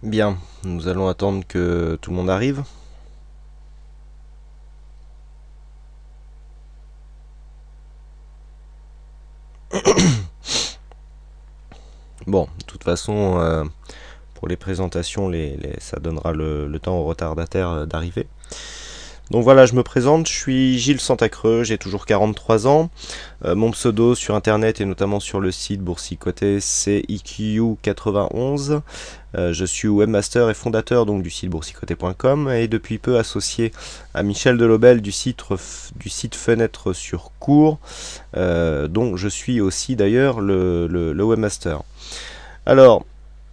Bien, nous allons attendre que tout le monde arrive. Bon, de toute façon, pour les présentations, ça donnera le temps aux retardataires d'arriver. Donc voilà, je me présente, je suis Gilles Santacreux, j'ai toujours 43 ans. Mon pseudo sur internet et notamment sur le site Boursicoté, c'est IQ91. Je suis webmaster et fondateur donc du site boursicoté.com et depuis peu associé à Michel Delobel du site Fenêtre sur Cours, dont je suis aussi d'ailleurs le webmaster. Alors,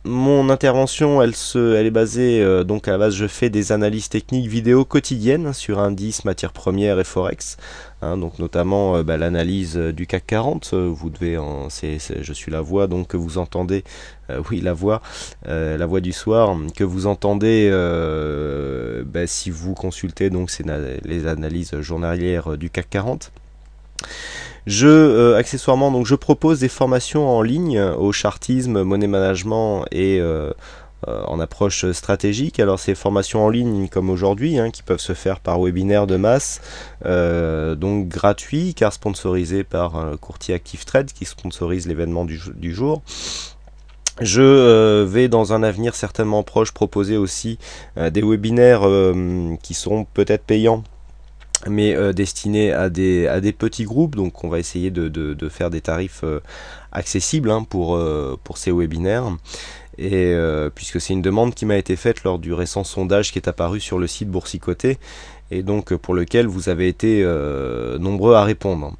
mon intervention, elle est basée, donc à la base, je fais des analyses techniques vidéo quotidiennes sur indices, matières premières et forex, donc notamment l'analyse du CAC 40. Vous devez, je suis la voix donc que vous entendez, oui la voix du soir que vous entendez si vous consultez donc les analyses journalières du CAC 40. Accessoirement, donc je propose des formations en ligne au chartisme, money management et en approche stratégique. Alors ces formations en ligne comme aujourd'hui, qui peuvent se faire par webinaire de masse, donc gratuits car sponsorisés par Courtier Active Trade qui sponsorise l'événement du jour. Je vais dans un avenir certainement proche proposer aussi des webinaires qui sont peut-être payants mais destiné à des petits groupes. Donc on va essayer de faire des tarifs accessibles pour ces webinaires. Et puisque c'est une demande qui m'a été faite lors du récent sondage qui est apparu sur le site Boursicoté, et donc pour lequel vous avez été nombreux à répondre.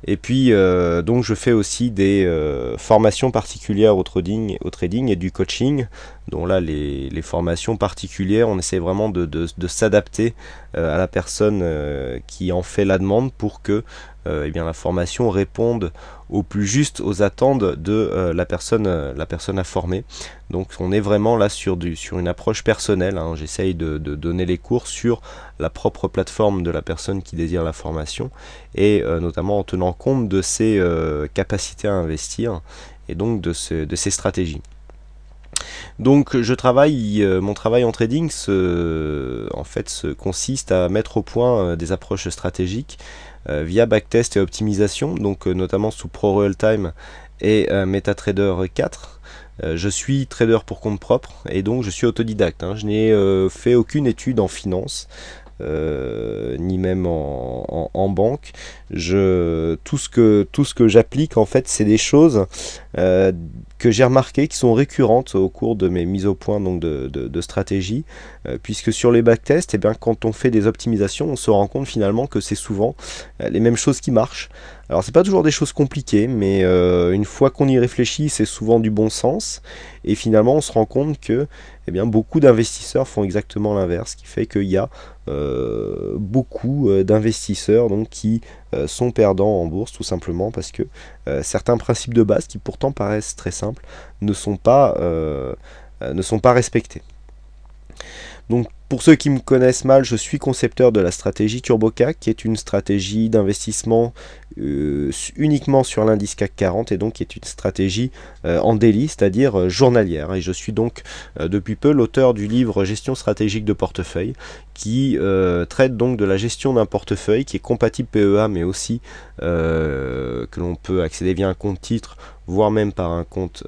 Et puis donc je fais aussi des formations particulières au trading et du coaching. Donc là les formations particulières, on essaie vraiment de s'adapter à la personne qui en fait la demande pour que la formation réponde au plus juste aux attentes de la personne à former. Donc on est vraiment là sur une approche personnelle. J'essaye de donner les cours sur la propre plateforme de la personne qui désire la formation et notamment en tenant compte de ses capacités à investir et donc de ses stratégies. Donc mon travail en trading consiste à mettre au point des approches stratégiques via backtest et optimisation, donc notamment sous Pro Real Time et MetaTrader 4. Je suis trader pour compte propre et donc je suis autodidacte. Je n'ai fait aucune étude en finance. Ni même en banque. Tout ce que j'applique en fait, c'est des choses euh, que j'ai remarquées qui sont récurrentes au cours de mes mises au point donc de stratégie, puisque sur les backtests, quand on fait des optimisations, on se rend compte finalement que c'est souvent les mêmes choses qui marchent. Alors c'est pas toujours des choses compliquées, mais une fois qu'on y réfléchit, c'est souvent du bon sens. Et finalement, on se rend compte que beaucoup d'investisseurs font exactement l'inverse, ce qui fait qu'il y a beaucoup d'investisseurs donc, qui sont perdants en bourse tout simplement parce que certains principes de base qui pourtant paraissent très simples ne sont pas respectés. Donc pour ceux qui me connaissent mal, je suis concepteur de la stratégie TurboCAC, qui est une stratégie d'investissement uniquement sur l'indice CAC 40 et donc qui est une stratégie en daily, c'est-à-dire journalière. Et je suis donc depuis peu l'auteur du livre Gestion stratégique de portefeuille, qui traite donc de la gestion d'un portefeuille qui est compatible PEA, mais aussi que l'on peut accéder via un compte titre voire même par un compte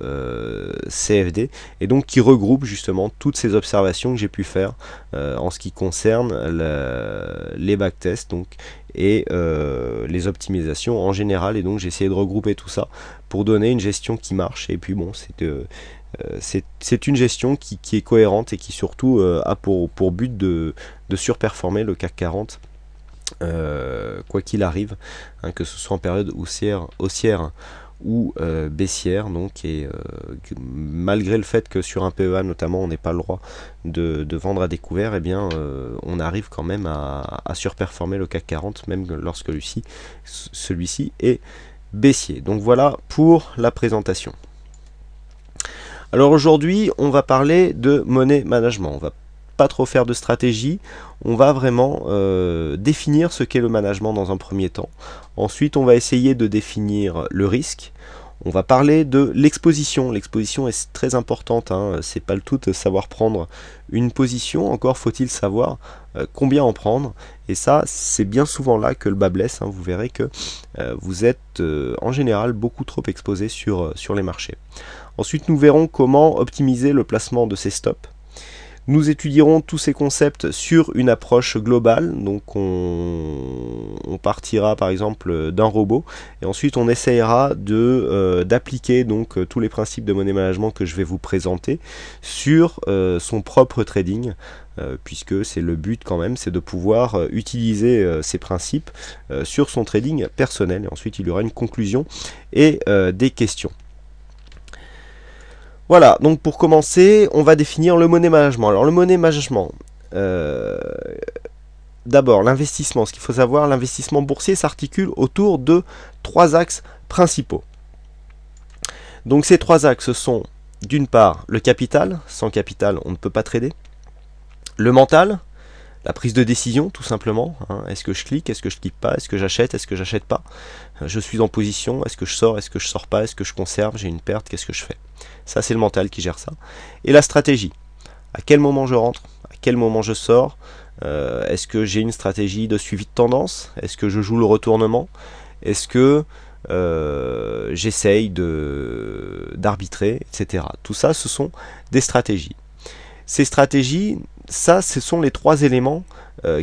CFD, et donc qui regroupe justement toutes ces observations que j'ai pu faire en ce qui concerne les backtests donc, et les optimisations en général. Et donc j'ai essayé de regrouper tout ça pour donner une gestion qui marche. Et puis bon, c'est une gestion qui est cohérente et qui surtout a pour but de surperformer le CAC 40 quoi qu'il arrive, que ce soit en période haussière ou baissière, donc, et malgré le fait que sur un PEA notamment on n'ait pas le droit de vendre à découvert, on arrive quand même à surperformer le CAC 40 même lorsque celui-ci est baissier. Donc voilà pour la présentation. Alors aujourd'hui on va parler de money management. On va pas trop faire de stratégie, on va vraiment définir ce qu'est le management dans un premier temps. Ensuite, on va essayer de définir le risque. On va parler de l'exposition. L'exposition est très importante, hein. C'est pas le tout de savoir prendre une position, encore faut-il savoir combien en prendre. Et ça, c'est bien souvent là que le bas blesse, hein. Vous verrez que vous êtes en général beaucoup trop exposé sur les marchés. Ensuite, nous verrons comment optimiser le placement de ces stops. Nous étudierons tous ces concepts sur une approche globale, donc on partira par exemple d'un robot et ensuite on essayera d'appliquer donc tous les principes de money management que je vais vous présenter sur son propre trading, puisque c'est le but quand même, c'est de pouvoir utiliser ces principes sur son trading personnel, et ensuite il y aura une conclusion et des questions. Voilà, donc pour commencer, on va définir le money management. Alors le money management, d'abord l'investissement. Ce qu'il faut savoir, l'investissement boursier s'articule autour de 3 axes principaux. Donc ces 3 axes sont d'une part le capital, sans capital on ne peut pas trader. Le mental, la prise de décision tout simplement, hein. Est-ce que je clique, est-ce que je clique pas, est-ce que j'achète, est-ce que j'achète pas, je suis en position, est-ce que je sors, est-ce que je sors pas, est-ce que je conserve, j'ai une perte, qu'est-ce que je fais. Ça c'est le mental qui gère ça. Et la stratégie, à quel moment je rentre, à quel moment je sors, est-ce que j'ai une stratégie de suivi de tendance, est-ce que je joue le retournement, est-ce que j'essaye d'arbitrer, etc. Tout ça ce sont des stratégies. Ces stratégies, ça, ce sont les 3 éléments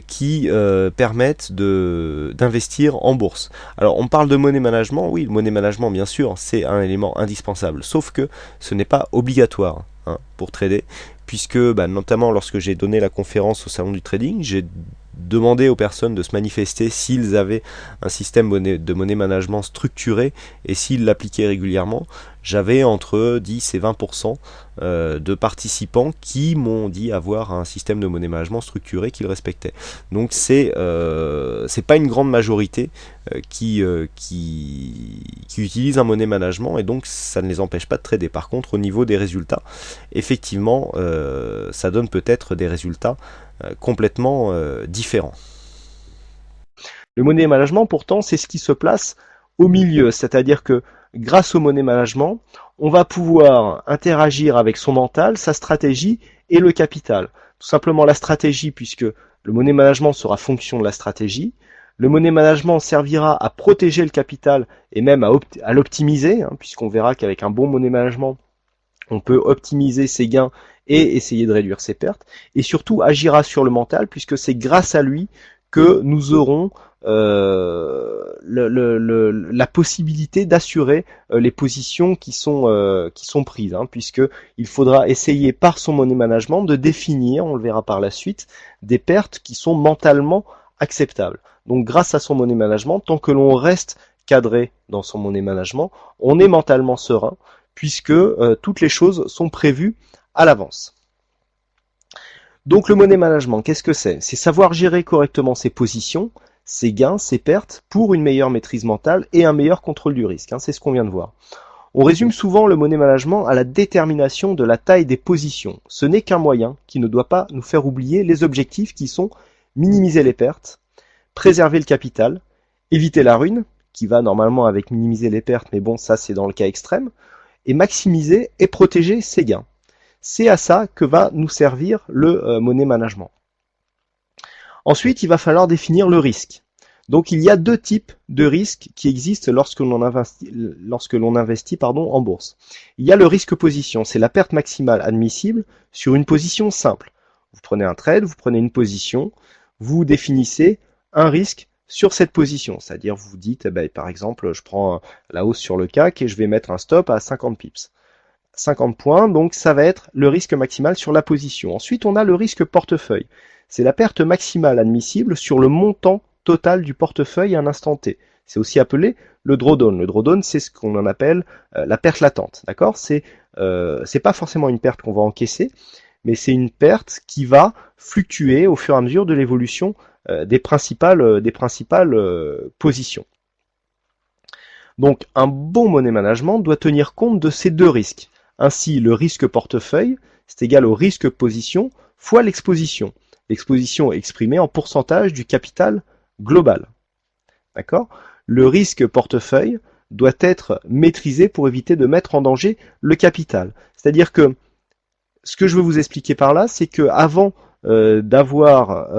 qui permettent d'investir en bourse. Alors, on parle de money management. Oui, le money management, bien sûr, c'est un élément indispensable. Sauf que ce n'est pas obligatoire, hein, pour trader, puisque, notamment lorsque j'ai donné la conférence au salon du trading, j'ai demandé aux personnes de se manifester s'ils avaient un système de money management structuré et s'ils l'appliquaient régulièrement. J'avais entre 10 et 20% de participants qui m'ont dit avoir un système de money management structuré qu'ils respectaient. Donc c'est pas une grande majorité qui utilise un money management, et donc ça ne les empêche pas de trader. Par contre, au niveau des résultats, effectivement, ça donne peut-être des résultats complètement différents. Le money management, pourtant, c'est ce qui se place au milieu, c'est-à-dire que grâce au money management, on va pouvoir interagir avec son mental, sa stratégie et le capital. Tout simplement la stratégie, puisque le money management sera fonction de la stratégie. Le money management servira à protéger le capital et même à l'optimiser, hein, puisqu'on verra qu'avec un bon money management, on peut optimiser ses gains et essayer de réduire ses pertes. Et surtout agira sur le mental, puisque c'est grâce à lui que nous aurons la possibilité d'assurer les positions qui sont prises, hein, puisque il faudra essayer par son money management de définir, on le verra par la suite, des pertes qui sont mentalement acceptables. Donc grâce à son money management, tant que l'on reste cadré dans son money management, on est mentalement serein, puisque toutes les choses sont prévues à l'avance. Donc le money management, qu'est-ce que c'est? C'est savoir gérer correctement ses positions, ses gains, ses pertes, pour une meilleure maîtrise mentale et un meilleur contrôle du risque, hein, c'est ce qu'on vient de voir. On résume souvent le money management à la détermination de la taille des positions. Ce n'est qu'un moyen qui ne doit pas nous faire oublier les objectifs qui sont minimiser les pertes, préserver le capital, éviter la ruine, qui va normalement avec minimiser les pertes, mais bon, ça c'est dans le cas extrême, et maximiser et protéger ses gains. C'est à ça que va nous servir le money management. Ensuite, il va falloir définir le risque. Donc il y a 2 types de risques qui existent lorsque l'on investit en bourse. Il y a le risque position, c'est la perte maximale admissible sur une position simple. Vous prenez un trade, vous prenez une position, vous définissez un risque sur cette position, c'est-à-dire vous vous dites, par exemple, je prends la hausse sur le CAC et je vais mettre un stop à 50 pips. 50 points, donc ça va être le risque maximal sur la position. Ensuite, on a le risque portefeuille. C'est la perte maximale admissible sur le montant total du portefeuille à un instant T. C'est aussi appelé le drawdown. Le drawdown, c'est ce qu'on en appelle la perte latente. D'accord ? C'est pas forcément une perte qu'on va encaisser, mais c'est une perte qui va fluctuer au fur et à mesure de l'évolution des principales positions. Donc un bon money management doit tenir compte de ces 2 risques. Ainsi, le risque portefeuille, c'est égal au risque position fois l'exposition. L'exposition est exprimée en pourcentage du capital global. D'accord ? Le risque portefeuille doit être maîtrisé pour éviter de mettre en danger le capital. C'est-à-dire que ce que je veux vous expliquer par là, c'est que avant d'avoir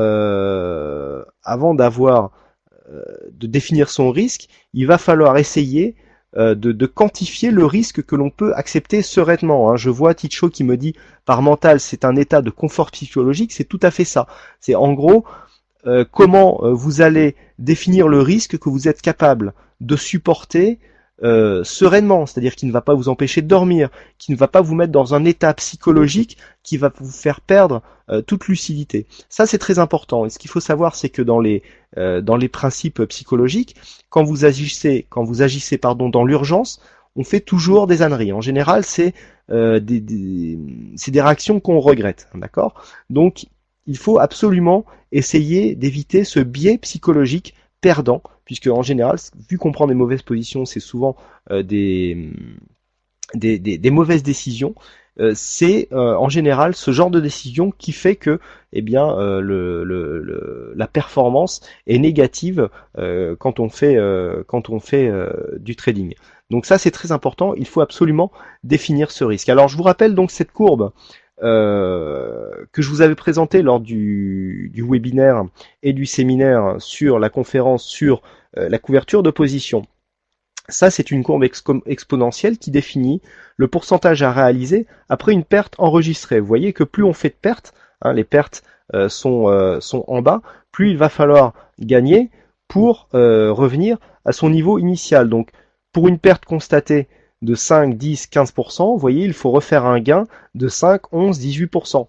de définir son risque, il va falloir essayer de quantifier le risque que l'on peut accepter sereinement. Je vois Ticho qui me dit par mental c'est un état de confort psychologique, c'est tout à fait ça. C'est en gros comment vous allez définir le risque que vous êtes capable de supporter sereinement, c'est-à-dire qui ne va pas vous empêcher de dormir, qui ne va pas vous mettre dans un état psychologique qui va vous faire perdre toute lucidité. Ça c'est très important. Et ce qu'il faut savoir, c'est que dans les principes psychologiques, quand vous agissez dans l'urgence, on fait toujours des âneries. En général, c'est des réactions qu'on regrette, d'accord? Donc il faut absolument essayer d'éviter ce biais psychologique perdant, puisque en général, vu qu'on prend des mauvaises positions, c'est souvent des mauvaises décisions. C'est en général ce genre de décision qui fait que la performance est négative quand on fait du trading. Donc ça c'est très important, il faut absolument définir ce risque. Alors je vous rappelle donc cette courbe que je vous avais présenté lors du webinaire et du séminaire sur la conférence sur la couverture de position. Ça, c'est une courbe exponentielle qui définit le pourcentage à réaliser après une perte enregistrée. Vous voyez que plus on fait de pertes, les pertes sont en bas, plus il va falloir gagner pour revenir à son niveau initial. Donc, pour une perte constatée de 5, 10, 15%, vous voyez, il faut refaire un gain de 5, 11, 18%.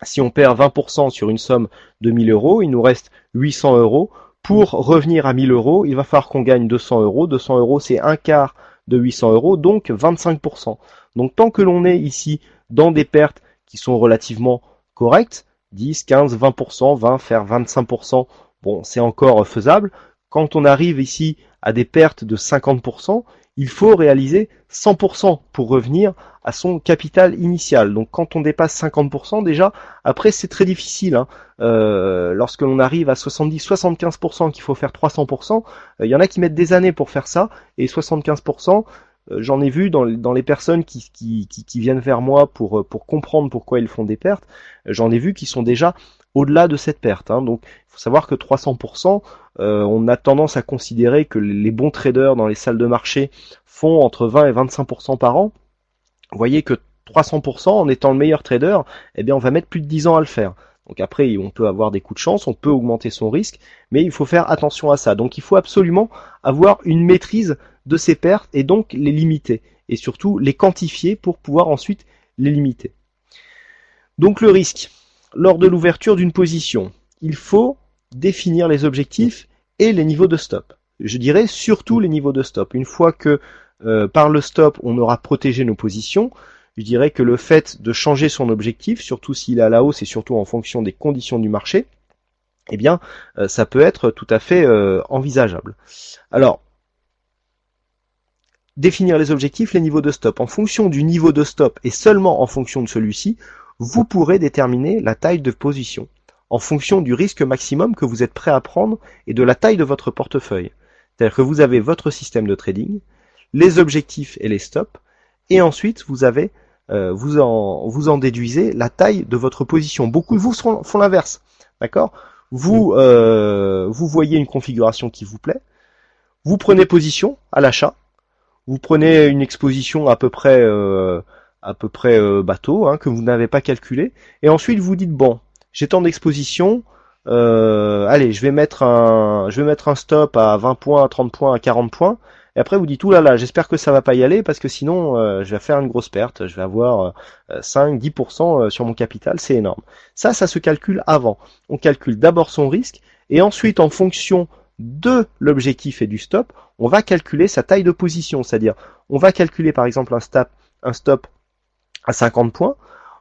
Si on perd 20% sur une somme de 1000 euros, il nous reste 800 euros. Pour revenir à 1000 euros, il va falloir qu'on gagne 200 euros. 200 euros, c'est un quart de 800 euros, donc 25%. Donc tant que l'on est ici dans des pertes qui sont relativement correctes, 10, 15, 20%, 20, faire 25%, bon, c'est encore faisable. Quand on arrive ici à des pertes de 50%, il faut réaliser 100% pour revenir à son capital initial. Donc quand on dépasse 50% déjà, après c'est très difficile. Lorsque l'on arrive à 70-75% qu'il faut faire 300%, il y en a qui mettent des années pour faire ça, et 75%, j'en ai vu dans les personnes qui viennent vers moi pour comprendre pourquoi ils font des pertes, j'en ai vu qui sont déjà au-delà de cette perte. Donc il faut savoir que 300%, on a tendance à considérer que les bons traders dans les salles de marché font entre 20 et 25% par an. Vous voyez que 300%, en étant le meilleur trader, on va mettre plus de 10 ans à le faire. Donc après, on peut avoir des coups de chance, on peut augmenter son risque, mais il faut faire attention à ça. Donc il faut absolument avoir une maîtrise de ces pertes et donc les limiter. Et surtout les quantifier pour pouvoir ensuite les limiter. Donc le risque, lors de l'ouverture d'une position, il faut définir les objectifs et les niveaux de stop. Je dirais surtout les niveaux de stop. Une fois que par le stop, on aura protégé nos positions, je dirais que le fait de changer son objectif, surtout s'il est à la hausse et surtout en fonction des conditions du marché, ça peut être tout à fait envisageable. Alors, définir les objectifs, les niveaux de stop. En fonction du niveau de stop et seulement en fonction de celui-ci, vous pourrez déterminer la taille de position en fonction du risque maximum que vous êtes prêt à prendre et de la taille de votre portefeuille. C'est-à-dire que vous avez votre système de trading, les objectifs et les stops, et ensuite vous avez vous en déduisez la taille de votre position. Beaucoup de vous font l'inverse, d'accord ? Vous voyez une configuration qui vous plaît, vous prenez position à l'achat, vous prenez une exposition à peu près bateau que vous n'avez pas calculé, et ensuite vous dites bon, j'ai tant d'exposition, allez, je vais mettre un stop à 20 points, à 30 points, à 40 points. Et après vous dites oulala, j'espère que ça va pas y aller parce que sinon je vais faire une grosse perte, je vais avoir 5-10% sur mon capital, c'est énorme. Ça se calcule avant. On calcule d'abord son risque et ensuite en fonction de l'objectif et du stop, on va calculer sa taille de position, c'est-à-dire on va calculer par exemple un stop à 50 points.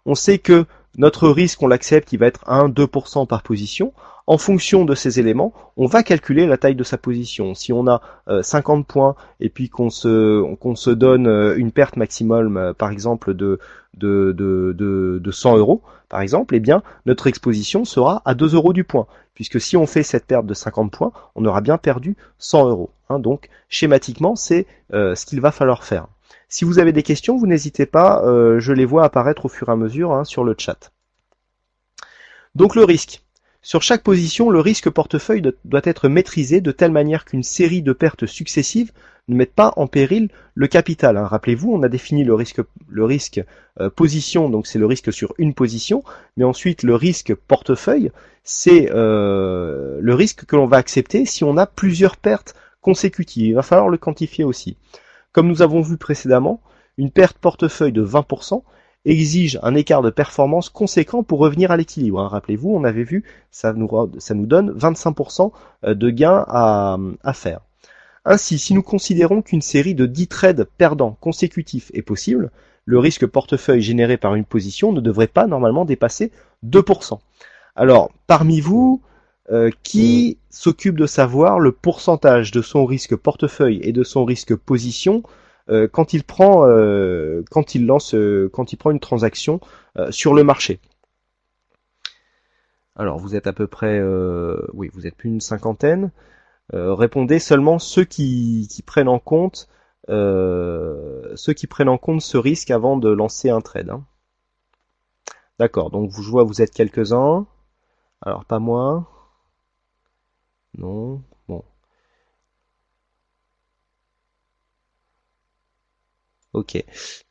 On sait que notre risque, on l'accepte, il va être 1-2% par position. En fonction de ces éléments, on va calculer la taille de sa position. Si on a 50 points et puis qu'on se donne une perte maximum, par exemple de 100 euros, par exemple, notre exposition sera à 2 euros du point. Puisque si on fait cette perte de 50 points, on aura bien perdu 100 euros. hein. Donc schématiquement, c'est ce qu'il va falloir faire. Si vous avez des questions, vous n'hésitez pas, je les vois apparaître au fur et à mesure, hein, sur le chat. Donc le risque. Sur chaque position, le risque portefeuille doit être maîtrisé de telle manière qu'une série de pertes successives ne mette pas en péril le capital, hein. Rappelez-vous, on a défini le risque position, donc c'est le risque sur une position, mais ensuite le risque portefeuille, c'est le risque que l'on va accepter si on a plusieurs pertes consécutives. Il va falloir le quantifier aussi. Comme nous avons vu précédemment, une perte portefeuille de 20% exige un écart de performance conséquent pour revenir à l'équilibre, hein. Rappelez-vous, on avait vu, ça nous donne 25% de gains à faire. Ainsi, si nous considérons qu'une série de 10 trades perdants consécutifs est possible, le risque portefeuille généré par une position ne devrait pas normalement dépasser 2%. Alors, parmi vous, qui s'occupe de savoir le pourcentage de son risque portefeuille et de son risque position quand il prend une transaction sur le marché? Alors, vous êtes à peu près, oui, vous êtes plus d'une cinquantaine. Répondez seulement ceux qui prennent en compte ce risque avant de lancer un trade, hein. D'accord, donc je vois vous êtes quelques-uns. Alors pas moi. Non. Bon. Ok.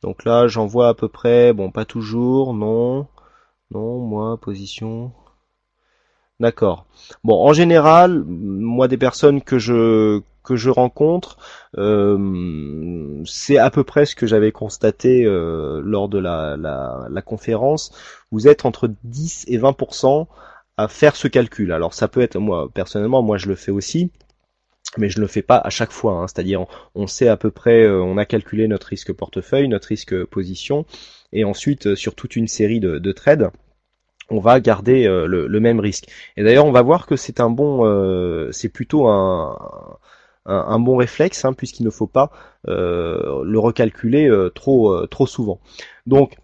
Donc là j'en vois à peu près. Bon, pas toujours. Non. Non, moi, position. D'accord. Bon, en général, moi, des personnes que je rencontre, c'est à peu près ce que j'avais constaté lors de la conférence. Vous êtes entre 10 et 20% à faire ce calcul. Alors ça peut être, moi personnellement, moi je le fais aussi, mais je ne le fais pas à chaque fois, hein. C'est-à-dire on sait à peu près, on a calculé notre risque portefeuille, notre risque position, et ensuite sur toute une série de trades, on va garder le même risque. Et d'ailleurs, on va voir que c'est c'est plutôt un bon réflexe, hein, puisqu'il ne faut pas le recalculer trop souvent. Donc,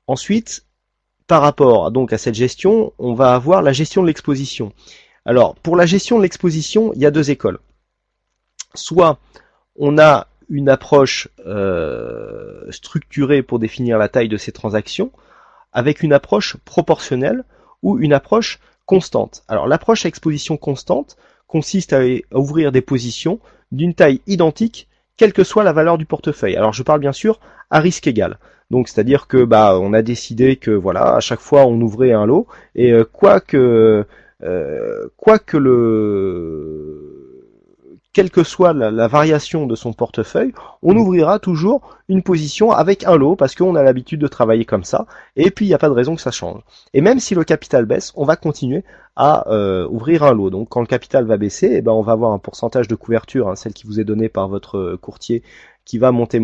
ensuite, par rapport donc à cette gestion, on va avoir la gestion de l'exposition. Alors, pour la gestion de l'exposition, il y a deux écoles. Soit on a une approche structurée pour définir la taille de ces transactions, avec une approche proportionnelle ou une approche constante. Alors l'approche à exposition constante consiste à ouvrir des positions d'une taille identique, quelle que soit la valeur du portefeuille. Alors je parle bien sûr à risque égal. Donc c'est-à-dire que on a décidé que voilà, à chaque fois on ouvrait un lot et quoi que quelle que soit la variation de son portefeuille, on ouvrira toujours une position avec un lot parce qu'on a l'habitude de travailler comme ça, et puis il n'y a pas de raison que ça change. Et même si le capital baisse, on va continuer à ouvrir un lot. Donc quand le capital va baisser, on va avoir un pourcentage de couverture, hein, celle qui vous est donnée par votre courtier, qui va monter,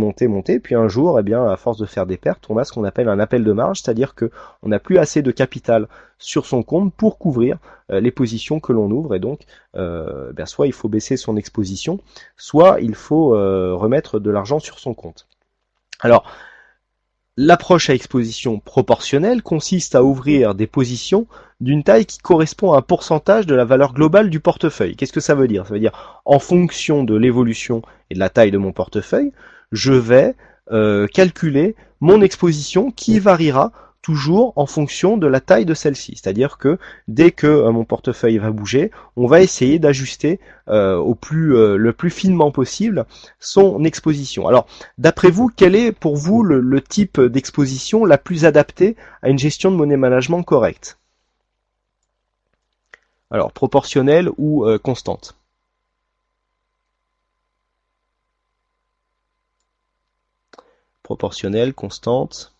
puis un jour, à force de faire des pertes, on a ce qu'on appelle un appel de marge, c'est-à-dire que on n'a plus assez de capital sur son compte pour couvrir les positions que l'on ouvre, et donc soit il faut baisser son exposition, soit il faut remettre de l'argent sur son compte. Alors, l'approche à exposition proportionnelle consiste à ouvrir des positions d'une taille qui correspond à un pourcentage de la valeur globale du portefeuille. Qu'est-ce que ça veut dire? Ça veut dire, en fonction de l'évolution et de la taille de mon portefeuille, je vais calculer mon exposition qui variera toujours en fonction de la taille de celle-ci. C'est-à-dire que dès que mon portefeuille va bouger, on va essayer d'ajuster le plus finement possible son exposition. Alors, d'après vous, quel est pour vous le type d'exposition la plus adaptée à une gestion de money management correcte? Alors, proportionnelle ou constante? Proportionnelle, constante.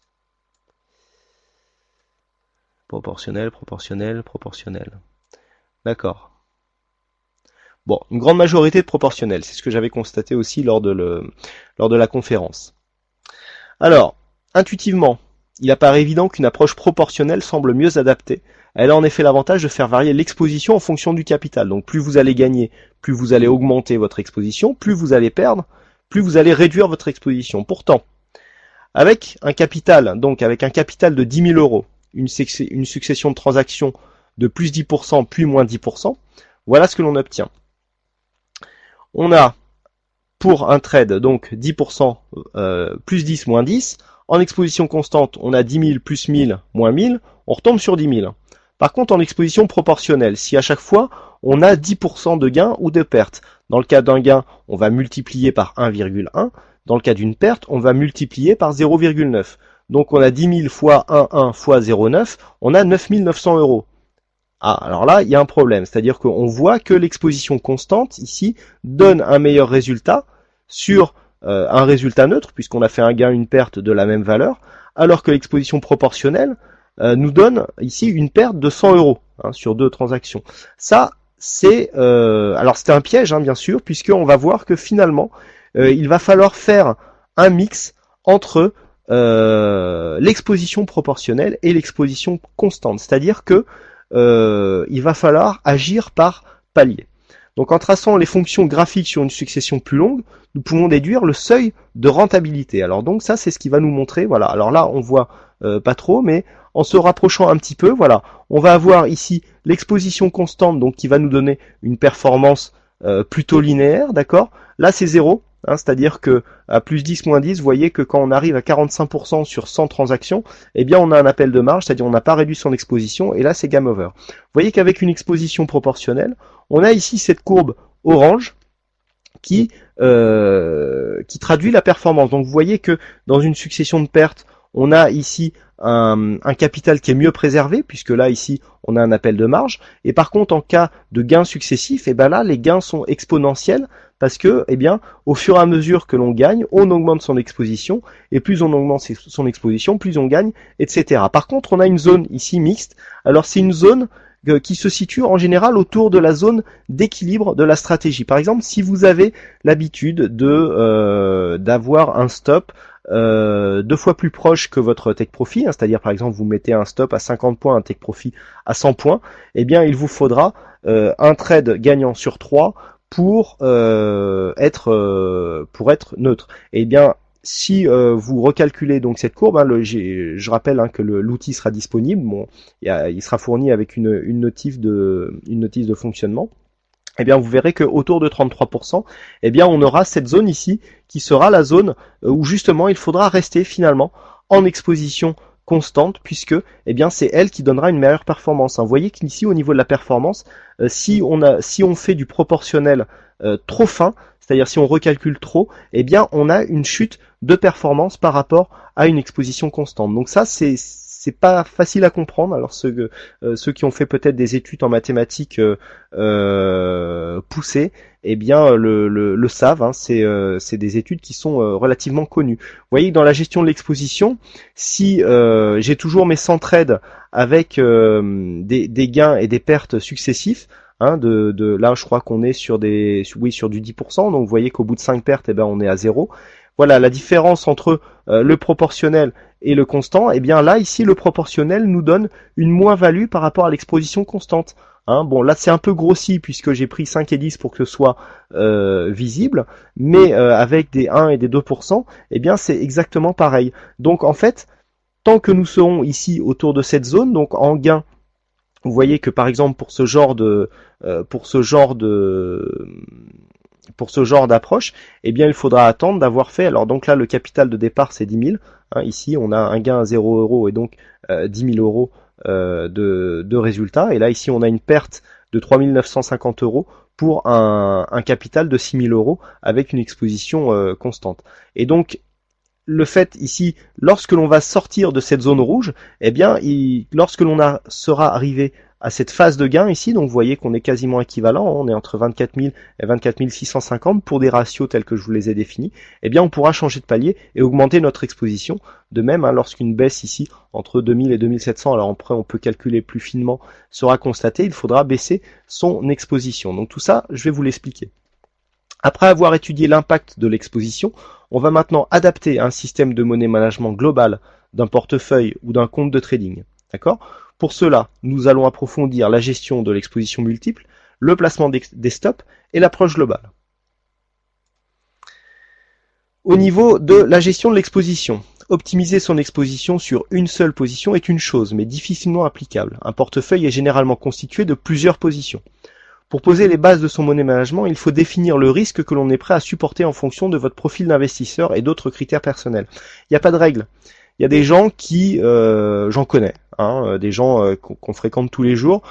Proportionnel, proportionnel, proportionnel. D'accord. Bon, une grande majorité de proportionnel, c'est ce que j'avais constaté aussi lors de la conférence. Alors, intuitivement, il apparaît évident qu'une approche proportionnelle semble mieux adaptée. Elle a en effet l'avantage de faire varier l'exposition en fonction du capital. Donc plus vous allez gagner, plus vous allez augmenter votre exposition, plus vous allez perdre, plus vous allez réduire votre exposition. Pourtant, avec un capital de 10 000 euros, une succession de transactions de plus 10%, puis moins 10%, voilà ce que l'on obtient. On a pour un trade donc 10%, plus 10 moins 10. En exposition constante, on a 10 000 plus 1000 moins 1000. On retombe sur 10 000. Par contre, en exposition proportionnelle, si à chaque fois on a 10% de gain ou de perte, dans le cas d'un gain, on va multiplier par 1,1. Dans le cas d'une perte, on va multiplier par 0,9. Donc on a 10 000 fois 1,1 fois 0,9, on a 9 900 euros. Ah, alors là, il y a un problème, c'est-à-dire qu'on voit que l'exposition constante, ici, donne un meilleur résultat sur un résultat neutre, puisqu'on a fait un gain, une perte de la même valeur, alors que l'exposition proportionnelle nous donne ici une perte de 100 euros sur 2 transactions. Ça, c'est... alors c'était un piège, bien sûr, puisqu'on va voir que finalement, il va falloir faire un mix entre l'exposition proportionnelle et l'exposition constante, c'est-à-dire que il va falloir agir par palier. Donc en traçant les fonctions graphiques sur une succession plus longue, nous pouvons déduire le seuil de rentabilité. Alors donc ça c'est ce qui va nous montrer, voilà, alors là on voit pas trop, mais en se rapprochant un petit peu, voilà, on va avoir ici l'exposition constante, donc qui va nous donner une performance plutôt linéaire, d'accord. Là c'est 0, c'est-à-dire que à plus 10, moins 10, vous voyez que quand on arrive à 45% sur 100 transactions, eh bien on a un appel de marge, c'est-à-dire on n'a pas réduit son exposition, et là c'est game over. Vous voyez qu'avec une exposition proportionnelle, on a ici cette courbe orange qui traduit la performance. Donc vous voyez que dans une succession de pertes, on a ici un capital qui est mieux préservé, puisque là ici on a un appel de marge, et par contre en cas de gains successifs, et ben là les gains sont exponentiels, parce que eh bien au fur et à mesure que l'on gagne, on augmente son exposition, et plus on augmente son exposition, plus on gagne, etc. Par contre on a une zone ici mixte, alors c'est une zone qui se situe en général autour de la zone d'équilibre de la stratégie. Par exemple, si vous avez l'habitude d'avoir un stop 2 fois plus proche que votre take profit, c'est-à-dire par exemple vous mettez un stop à 50 points, un take profit à 100 points, eh bien il vous faudra un trade gagnant sur 3 pour être neutre. Et bien si vous recalculez donc cette courbe, je rappelle que l'outil sera disponible, bon, il sera fourni avec une notice de fonctionnement. Eh bien, vous verrez qu'autour de 33%, eh bien, on aura cette zone ici qui sera la zone où justement il faudra rester finalement en exposition constante, puisque eh bien c'est elle qui donnera une meilleure performance. Vous voyez qu'ici au niveau de la performance, si on fait du proportionnel trop fin, c'est-à-dire si on recalcule trop, eh bien on a une chute de performance par rapport à une exposition constante. Donc ça c'est pas facile à comprendre. Alors ceux qui ont fait peut-être des études en mathématiques poussées, eh bien le savent. C'est des études qui sont relativement connues. Vous voyez que dans la gestion de l'exposition, si j'ai toujours mes 100 trades avec des gains et des pertes successifs, là je crois qu'on est sur du 10%, donc vous voyez qu'au bout de 5 pertes, eh ben on est à 0. Voilà, la différence entre le proportionnel et le constant, eh bien là, ici, le proportionnel nous donne une moins-value par rapport à l'exposition constante. Bon, là, c'est un peu grossi puisque j'ai pris 5 et 10 pour que ce soit visible, mais avec des 1 et des 2%, eh bien, c'est exactement pareil. Donc, en fait, tant que nous serons ici autour de cette zone, donc en gain, vous voyez que par exemple pour ce genre d'approche, eh bien il faudra attendre d'avoir fait, alors donc là le capital de départ c'est 10 000, ici on a un gain à 0 euros et donc 10 000 euros de résultat, et là ici on a une perte de 3 950 euros pour un capital de 6 000 euros avec une exposition constante. Et donc le fait ici, lorsque l'on va sortir de cette zone rouge, eh bien, lorsque l'on sera arrivé à cette phase de gain ici, donc vous voyez qu'on est quasiment équivalent, on est entre 24 000 et 24 650 pour des ratios tels que je vous les ai définis, eh bien on pourra changer de palier et augmenter notre exposition. De même, lorsqu'une baisse ici entre 2000 et 2700, alors après on peut calculer plus finement, sera constatée, il faudra baisser son exposition. Donc tout ça, je vais vous l'expliquer. Après avoir étudié l'impact de l'exposition, on va maintenant adapter un système de money management global d'un portefeuille ou d'un compte de trading. D'accord ? Pour cela, nous allons approfondir la gestion de l'exposition multiple, le placement des stops et l'approche globale. Au niveau de la gestion de l'exposition, optimiser son exposition sur une seule position est une chose, mais difficilement applicable. Un portefeuille est généralement constitué de plusieurs positions. Pour poser les bases de son money management, il faut définir le risque que l'on est prêt à supporter en fonction de votre profil d'investisseur et d'autres critères personnels. Il n'y a pas de règle. Il y a des gens qui, j'en connais, des gens qu'on fréquente tous les jours,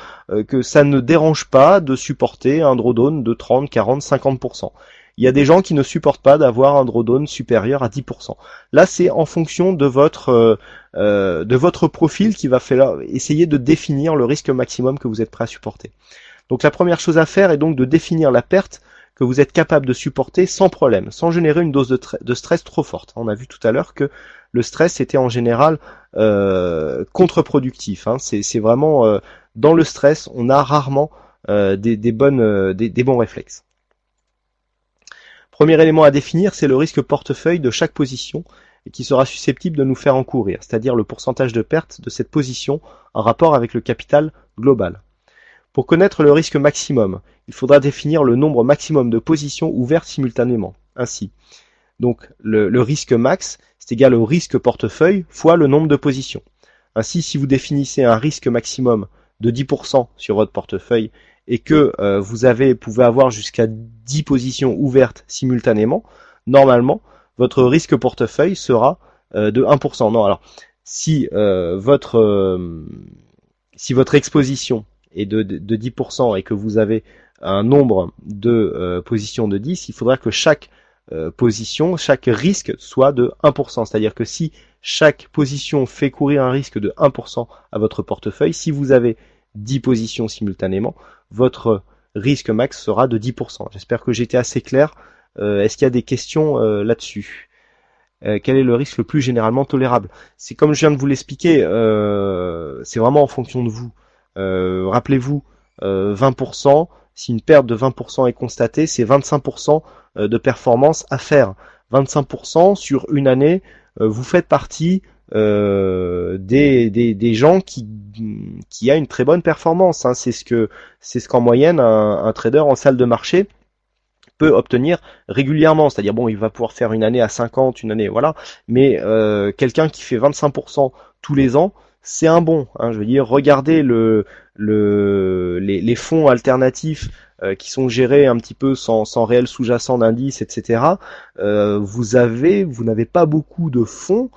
que ça ne dérange pas de supporter un drawdown de 30, 40, 50%. Il y a des gens qui ne supportent pas d'avoir un drawdown supérieur à 10%. Là, c'est en fonction de votre profil qui va falloir essayer de définir le risque maximum que vous êtes prêt à supporter. Donc la première chose à faire est donc de définir la perte que vous êtes capable de supporter sans problème, sans générer une dose de stress trop forte. On a vu tout à l'heure que le stress était en général contre-productif. C'est vraiment dans le stress, on a rarement des bons réflexes. Premier élément à définir, c'est le risque portefeuille de chaque position et qui sera susceptible de nous faire encourir, c'est-à-dire le pourcentage de perte de cette position en rapport avec le capital global. Pour connaître le risque maximum, il faudra définir le nombre maximum de positions ouvertes simultanément. Ainsi, donc le risque max, c'est égal au risque portefeuille fois le nombre de positions. Ainsi, si vous définissez un risque maximum de 10% sur votre portefeuille et que vous pouvez avoir jusqu'à 10 positions ouvertes simultanément, normalement, votre risque portefeuille sera de 1%. Non, alors, si votre exposition est de 10% et que vous avez un nombre de positions de 10, il faudra que chaque position, chaque risque soit de 1%. C'est-à-dire que si chaque position fait courir un risque de 1% à votre portefeuille, si vous avez 10 positions simultanément, votre risque max sera de 10%. J'espère que j'ai été assez clair. Est-ce qu'il y a des questions là-dessus ? Quel est le risque le plus généralement tolérable ? C'est comme je viens de vous l'expliquer, c'est vraiment en fonction de vous. Rappelez-vous, 20%, si une perte de 20% est constatée, c'est 25% de performance à faire. 25% sur une année, vous faites partie des gens qui a une très bonne performance. C'est ce qu'en moyenne un trader en salle de marché peut obtenir régulièrement. C'est-à-dire bon, il va pouvoir faire une année à 50, une année voilà, mais quelqu'un qui fait 25% tous les ans, c'est un bon. Je veux dire, regardez les fonds alternatifs qui sont gérés un petit peu sans réel sous-jacent d'indices, etc. Vous n'avez pas beaucoup de fonds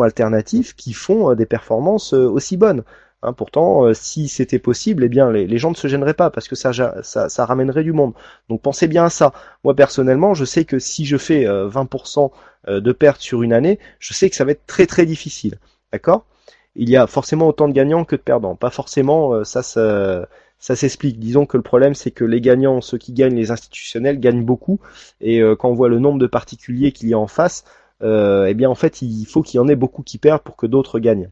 alternatifs qui font des performances aussi bonnes. Pourtant, si c'était possible, eh bien les gens ne se gêneraient pas parce que ça ramènerait du monde. Donc pensez bien à ça. Moi personnellement, je sais que si je fais 20% de pertes sur une année, je sais que ça va être très très difficile. D'accord ? Il y a forcément autant de gagnants que de perdants. Pas forcément, ça s'explique. Disons que le problème, c'est que les gagnants, ceux qui gagnent, les institutionnels, gagnent beaucoup. Et quand on voit le nombre de particuliers qu'il y a en face, eh bien en fait, il faut qu'il y en ait beaucoup qui perdent pour que d'autres gagnent.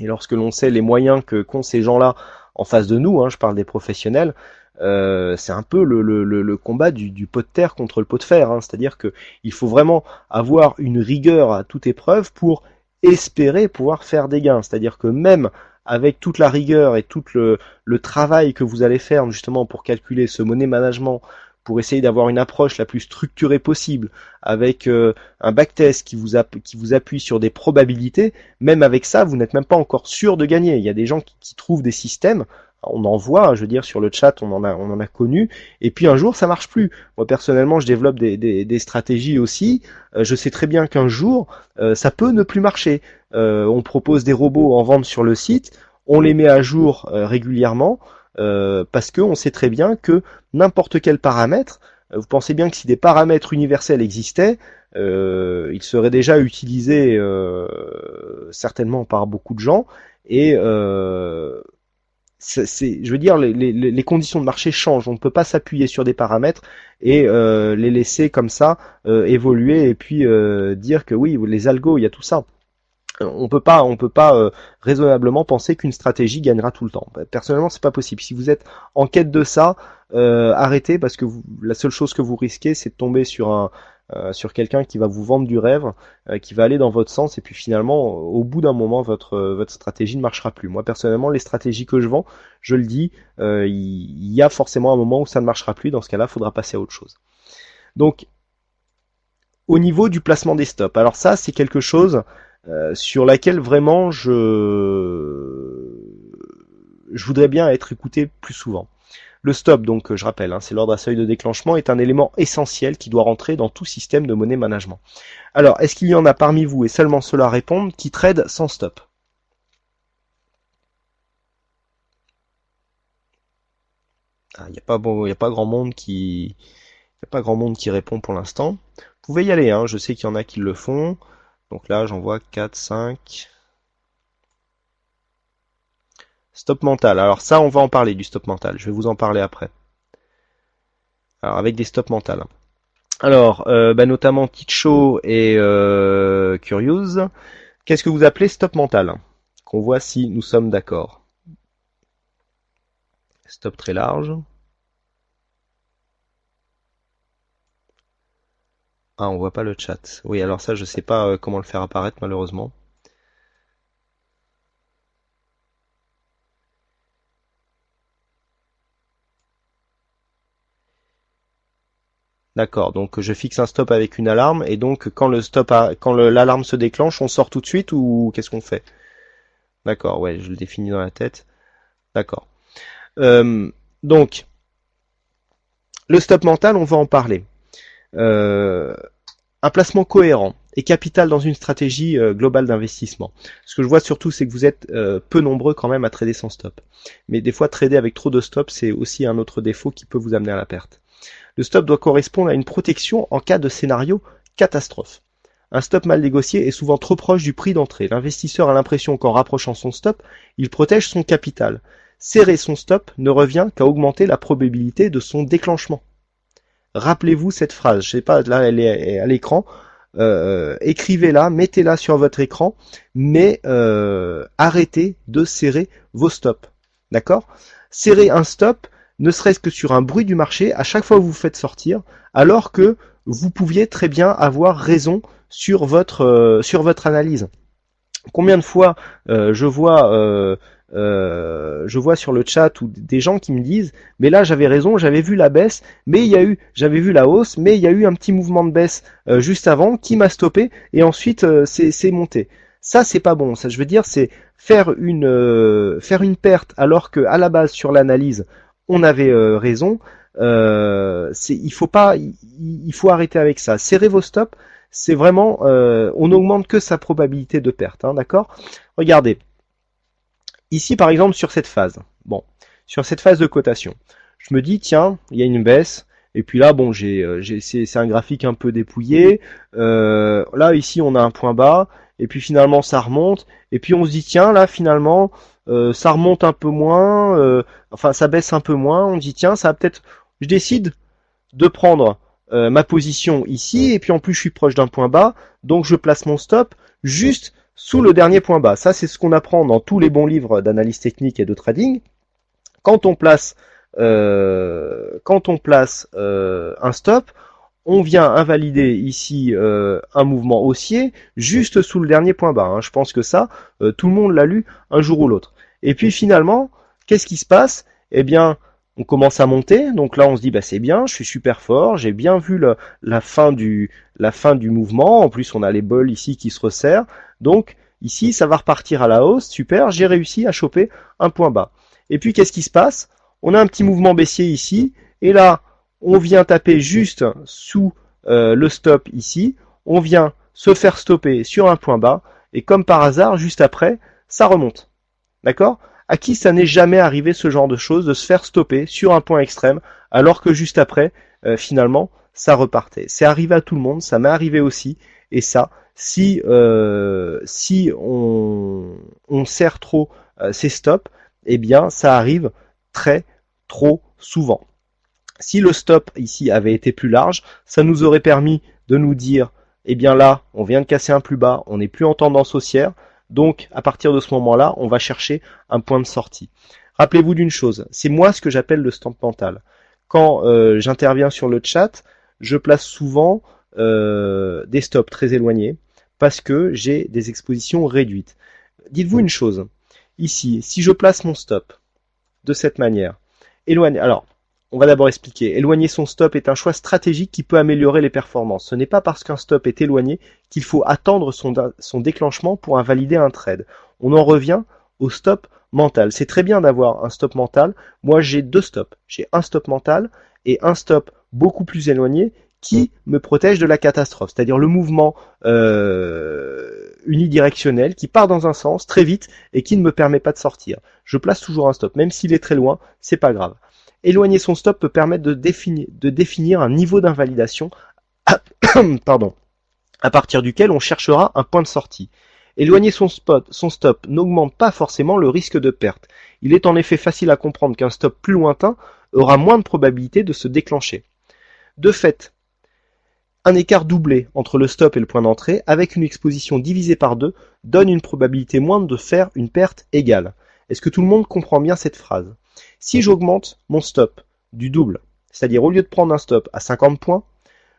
Et lorsque l'on sait les moyens qu'ont ces gens-là en face de nous, je parle des professionnels, c'est un peu le combat du pot de terre contre le pot de fer. C'est-à-dire que il faut vraiment avoir une rigueur à toute épreuve pour espérer pouvoir faire des gains. C'est-à-dire que même avec toute la rigueur et tout le travail que vous allez faire justement pour calculer ce money management, pour essayer d'avoir une approche la plus structurée possible, avec un backtest qui vous appuie sur des probabilités, même avec ça, vous n'êtes même pas encore sûr de gagner. Il y a des gens qui trouvent des systèmes, on en voit, je veux dire, sur le chat, on en a connu, et puis un jour, ça marche plus. Moi, personnellement, je développe des stratégies aussi, je sais très bien qu'un jour, ça peut ne plus marcher. On propose des robots en vente sur le site, on les met à jour régulièrement, parce qu'on sait très bien que n'importe quel paramètre, vous pensez bien que si des paramètres universels existaient, ils seraient déjà utilisés certainement par beaucoup de gens, et je veux dire, les conditions de marché changent. On ne peut pas s'appuyer sur des paramètres et les laisser comme ça évoluer et puis dire que oui, les algos, il y a tout ça. On peut pas raisonnablement penser qu'une stratégie gagnera tout le temps. Personnellement, c'est pas possible. Si vous êtes en quête de ça, arrêtez parce que la seule chose que vous risquez, c'est de tomber sur quelqu'un qui va vous vendre du rêve, qui va aller dans votre sens et puis finalement, au bout d'un moment, votre stratégie ne marchera plus. Moi, personnellement, les stratégies que je vends, je le dis, il y a forcément un moment où ça ne marchera plus. Dans ce cas-là, il faudra passer à autre chose. Donc, au niveau du placement des stops, alors ça, c'est quelque chose sur laquelle vraiment je voudrais bien être écouté plus souvent. Le stop, donc je rappelle, hein, c'est l'ordre à seuil de déclenchement, est un élément essentiel qui doit rentrer dans tout système de money management. Alors, est-ce qu'il y en a parmi vous, et seulement ceux-là répondent, qui tradent sans stop? Il n'y a pas bon, y a pas grand monde qui, y a pas grand monde qui répond pour l'instant. Vous pouvez y aller, hein, je sais qu'il y en a qui le font. Donc là, j'en vois 4, 5. Stop mental. Alors ça, on va en parler du stop mental. Je vais vous en parler après. Alors avec des stops mentales. Alors, notamment Ticho et Curious. Qu'est-ce que vous appelez stop mental? Qu'on voit si nous sommes d'accord. Stop très large. Ah, on voit pas le chat. Oui, alors ça, je sais pas comment le faire apparaître malheureusement. D'accord, donc je fixe un stop avec une alarme et donc quand l'alarme se déclenche, on sort tout de suite ou qu'est-ce qu'on fait? D'accord, ouais, je le définis dans la tête. D'accord. Donc, le stop mental, on va en parler. Un placement cohérent est capital dans une stratégie globale d'investissement. Ce que je vois surtout, c'est que vous êtes peu nombreux quand même à trader sans stop. Mais des fois, trader avec trop de stop, c'est aussi un autre défaut qui peut vous amener à la perte. Le stop doit correspondre à une protection en cas de scénario catastrophe. Un stop mal négocié est souvent trop proche du prix d'entrée. L'investisseur a l'impression qu'en rapprochant son stop, il protège son capital. Serrer son stop ne revient qu'à augmenter la probabilité de son déclenchement. Rappelez-vous cette phrase, je sais pas, là elle est à l'écran, écrivez-la, mettez-la sur votre écran, mais arrêtez de serrer vos stops. D'accord? Serrer un stop, ne serait-ce que sur un bruit du marché, à chaque fois que vous vous faites sortir, alors que vous pouviez très bien avoir raison sur votre analyse. Combien de fois je vois sur le chat ou des gens qui me disent mais là j'avais raison, j'avais vu la baisse, mais j'avais vu la hausse, mais il y a eu un petit mouvement de baisse juste avant qui m'a stoppé et ensuite c'est monté. Ça c'est pas bon. Ça je veux dire c'est faire une perte alors que à la base sur l'analyse on avait raison. Il faut arrêter avec ça. Serrez vos stops. C'est vraiment, on n'augmente que sa probabilité de perte, hein, d'accord? Regardez, ici par exemple sur cette phase, bon, sur cette phase de cotation, je me dis tiens, il y a une baisse, et puis là bon, c'est un graphique un peu dépouillé, là ici on a un point bas, et puis finalement ça remonte, et puis on se dit tiens là finalement ça remonte un peu moins, enfin ça baisse un peu moins, on dit tiens ça va peut-être, je décide de prendre ma position ici, et puis en plus je suis proche d'un point bas, donc je place mon stop juste sous le dernier point bas. Ça c'est ce qu'on apprend dans tous les bons livres d'analyse technique et de trading. Quand on place un stop, on vient invalider ici un mouvement haussier juste sous le dernier point bas, hein. Je pense que ça, tout le monde l'a lu un jour ou l'autre. Et puis finalement, qu'est-ce qui se passe? Eh bien, on commence à monter, donc là on se dit bah c'est bien, je suis super fort, j'ai bien vu la fin du mouvement, en plus on a les bols ici qui se resserrent, donc ici ça va repartir à la hausse, super, j'ai réussi à choper un point bas. Et puis qu'est-ce qui se passe? On a un petit mouvement baissier ici, et là on vient taper juste sous le stop ici, on vient se faire stopper sur un point bas, et comme par hasard, juste après, ça remonte. D'accord? À qui ça n'est jamais arrivé ce genre de choses, de se faire stopper sur un point extrême, alors que juste après, finalement, ça repartait. C'est arrivé à tout le monde, ça m'est arrivé aussi, et ça, si on serre trop ces stops, eh bien, ça arrive trop souvent. Si le stop ici avait été plus large, ça nous aurait permis de nous dire, eh bien là, on vient de casser un plus bas, on n'est plus en tendance haussière, donc à partir de ce moment-là, on va chercher un point de sortie. Rappelez-vous d'une chose, c'est moi ce que j'appelle le stop mental. Quand j'interviens sur le chat, je place souvent des stops très éloignés parce que j'ai des expositions réduites. Dites-vous une chose, ici, si je place mon stop de cette manière, éloigné, alors on va d'abord expliquer. Éloigner son stop est un choix stratégique qui peut améliorer les performances. Ce n'est pas parce qu'un stop est éloigné qu'il faut attendre son déclenchement pour invalider un trade. On en revient au stop mental. C'est très bien d'avoir un stop mental. Moi, j'ai deux stops. J'ai un stop mental et un stop beaucoup plus éloigné qui me protège de la catastrophe, c'est-à-dire le mouvement unidirectionnel qui part dans un sens très vite et qui ne me permet pas de sortir. Je place toujours un stop, même s'il est très loin, c'est pas grave. Éloigner son stop peut permettre de définir un niveau d'invalidation pardon, à partir duquel on cherchera un point de sortie. Éloigner son stop n'augmente pas forcément le risque de perte. Il est en effet facile à comprendre qu'un stop plus lointain aura moins de probabilité de se déclencher. De fait, un écart doublé entre le stop et le point d'entrée, avec une exposition divisée par 2, donne une probabilité moindre de faire une perte égale. Est-ce que tout le monde comprend bien cette phrase? Si j'augmente mon stop du double, c'est-à-dire au lieu de prendre un stop à 50 points,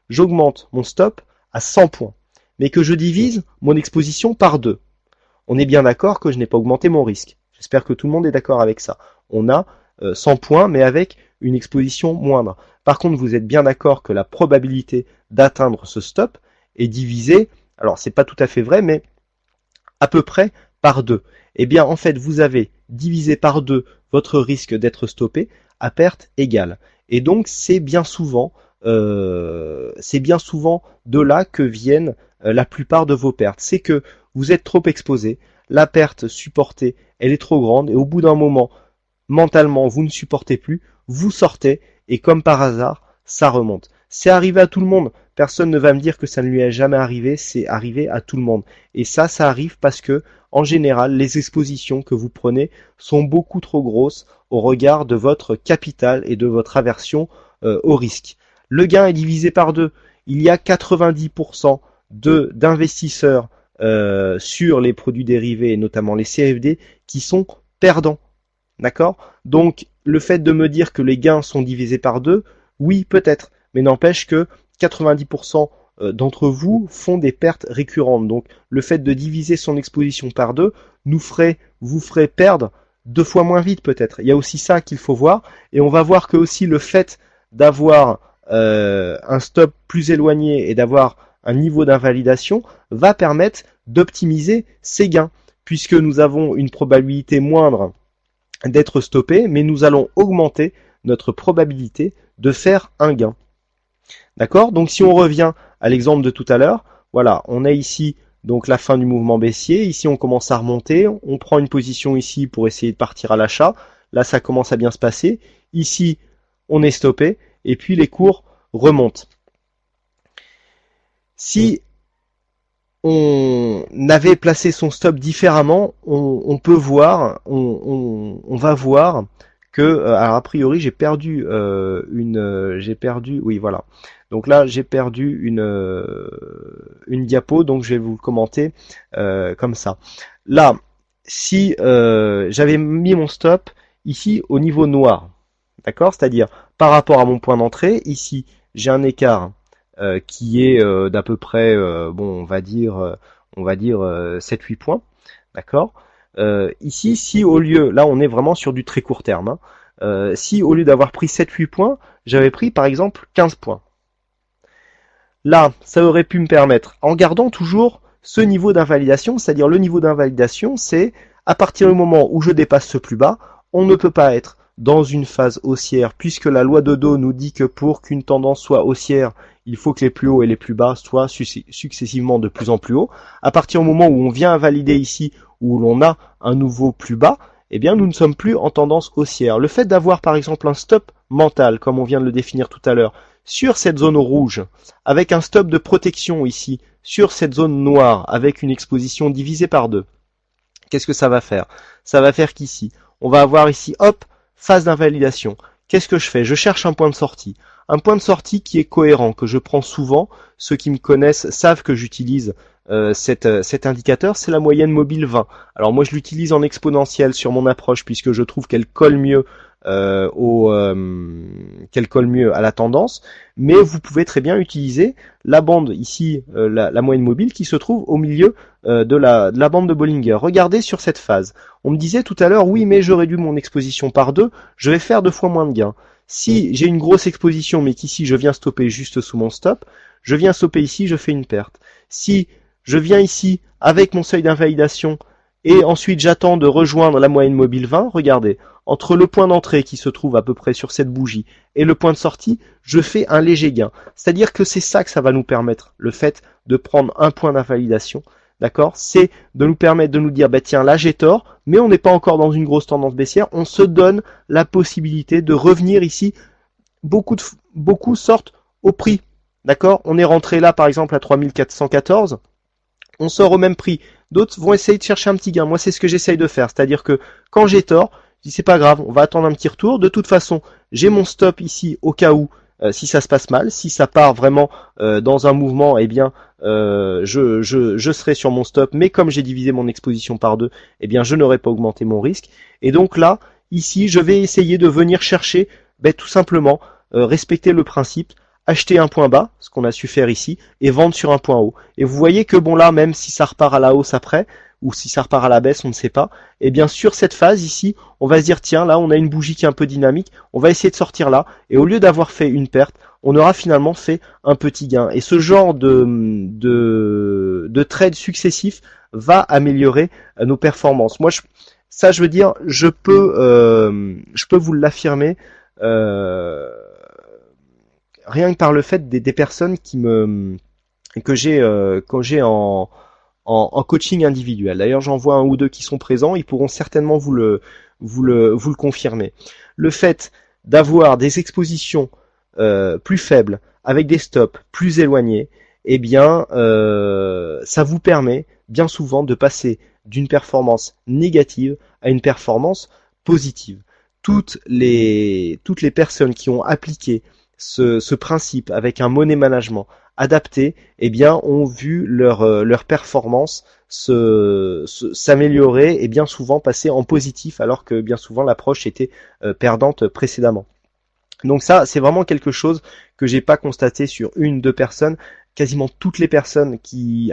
j'augmente mon stop à 100 points, mais que je divise mon exposition par 2. On est bien d'accord que je n'ai pas augmenté mon risque. J'espère que tout le monde est d'accord avec ça. On a 100 points, mais avec une exposition moindre. Par contre, vous êtes bien d'accord que la probabilité d'atteindre ce stop est divisée, alors c'est pas tout à fait vrai, mais à peu près par 2. Eh bien, en fait, vous avez divisé par 2 votre risque d'être stoppé à perte égale. Et donc, c'est bien souvent de là que viennent la plupart de vos pertes. C'est que vous êtes trop exposé, la perte supportée, elle est trop grande, et au bout d'un moment, mentalement, vous ne supportez plus, vous sortez, et comme par hasard, ça remonte. C'est arrivé à tout le monde. Personne ne va me dire que ça ne lui est jamais arrivé, c'est arrivé à tout le monde. Et ça arrive parce que, en général, les expositions que vous prenez sont beaucoup trop grosses au regard de votre capital et de votre aversion au risque. Le gain est divisé par 2. Il y a 90% d'investisseurs sur les produits dérivés, et notamment les CFD, qui sont perdants. D'accord? Donc, le fait de me dire que les gains sont divisés par 2, oui, peut-être, mais n'empêche que 90% d'entre vous font des pertes récurrentes. Donc, le fait de diviser son exposition par 2 vous ferait perdre 2 fois moins vite peut-être. Il y a aussi ça qu'il faut voir, et on va voir que aussi le fait d'avoir un stop plus éloigné et d'avoir un niveau d'invalidation va permettre d'optimiser ses gains, puisque nous avons une probabilité moindre d'être stoppé, mais nous allons augmenter notre probabilité de faire un gain. D'accord? Donc si on revient à l'exemple de tout à l'heure, voilà, on a ici donc la fin du mouvement baissier, ici on commence à remonter, on prend une position ici pour essayer de partir à l'achat, là ça commence à bien se passer, ici on est stoppé, et puis les cours remontent. Si on avait placé son stop différemment, on peut voir, on va voir que, alors a priori j'ai perdu oui voilà. Donc là j'ai perdu une diapo, donc je vais vous le commenter comme ça. Là, si j'avais mis mon stop ici au niveau noir, d'accord, c'est-à-dire par rapport à mon point d'entrée, ici j'ai un écart qui est d'à peu près, bon, on va dire 7-8 points, d'accord. Ici, si au lieu, là on est vraiment sur du très court terme, hein, si au lieu d'avoir pris 7-8 points, j'avais pris par exemple 15 points. Là, ça aurait pu me permettre, en gardant toujours ce niveau d'invalidation, c'est-à-dire le niveau d'invalidation, c'est à partir du moment où je dépasse ce plus bas, on ne peut pas être dans une phase haussière, puisque la loi de Dow nous dit que pour qu'une tendance soit haussière, il faut que les plus hauts et les plus bas soient successivement de plus en plus hauts. À partir du moment où on vient valider ici, où l'on a un nouveau plus bas, eh bien nous ne sommes plus en tendance haussière. Le fait d'avoir par exemple un stop mental, comme on vient de le définir tout à l'heure, sur cette zone rouge, avec un stop de protection ici, sur cette zone noire, avec une exposition divisée par 2, qu'est-ce que ça va faire? Ça va faire qu'ici, on va avoir ici, hop, phase d'invalidation. Qu'est-ce que je fais? Je cherche un point de sortie. Un point de sortie qui est cohérent, que je prends souvent. Ceux qui me connaissent savent que j'utilise cet indicateur, c'est la moyenne mobile 20. Alors moi je l'utilise en exponentielle sur mon approche puisque je trouve qu'elle colle mieux à la tendance, mais vous pouvez très bien utiliser la bande ici, la moyenne mobile qui se trouve au milieu de la bande de Bollinger. Regardez sur cette phase. On me disait tout à l'heure, oui mais je réduis mon exposition par 2, je vais faire 2 fois moins de gains. Si j'ai une grosse exposition mais qu'ici je viens stopper juste sous mon stop, je viens stopper ici, je fais une perte. Si je viens ici avec mon seuil d'invalidation et ensuite j'attends de rejoindre la moyenne mobile 20, regardez, entre le point d'entrée qui se trouve à peu près sur cette bougie et le point de sortie, je fais un léger gain. C'est-à-dire que c'est ça que ça va nous permettre, le fait de prendre un point d'invalidation, d'accord? C'est de nous permettre de nous dire, bah tiens, là j'ai tort, mais on n'est pas encore dans une grosse tendance baissière, on se donne la possibilité de revenir ici. Beaucoup sortent au prix, d'accord? On est rentré là par exemple à 3414, on sort au même prix. D'autres vont essayer de chercher un petit gain. Moi, c'est ce que j'essaye de faire. C'est-à-dire que quand j'ai tort, je dis c'est pas grave, on va attendre un petit retour. De toute façon, j'ai mon stop ici au cas où, si ça se passe mal, si ça part vraiment dans un mouvement, eh bien, je serai sur mon stop. Mais comme j'ai divisé mon exposition par deux, eh bien, je n'aurai pas augmenté mon risque. Et donc là, ici, je vais essayer de venir chercher, tout simplement, respecter le principe, acheter un point bas, ce qu'on a su faire ici, et vendre sur un point haut. Et vous voyez que bon là, même si ça repart à la hausse après, ou si ça repart à la baisse, on ne sait pas, et bien sur cette phase ici, on va se dire tiens, là on a une bougie qui est un peu dynamique, on va essayer de sortir là, et au lieu d'avoir fait une perte, on aura finalement fait un petit gain. Et ce genre de trade successif va améliorer nos performances. Moi, je veux dire, je peux vous l'affirmer, rien que par le fait des personnes que j'ai en coaching individuel. D'ailleurs, j'en vois un ou deux qui sont présents, ils pourront certainement vous le confirmer. Le fait d'avoir des expositions plus faibles, avec des stops plus éloignés, eh bien, ça vous permet bien souvent de passer d'une performance négative à une performance positive. Toutes les personnes qui ont appliqué ce principe avec un money management adapté, eh bien, ont vu leur performance s'améliorer et bien souvent passer en positif alors que bien souvent l'approche était perdante précédemment. Donc ça, c'est vraiment quelque chose que j'ai pas constaté sur une, deux personnes. Quasiment toutes les personnes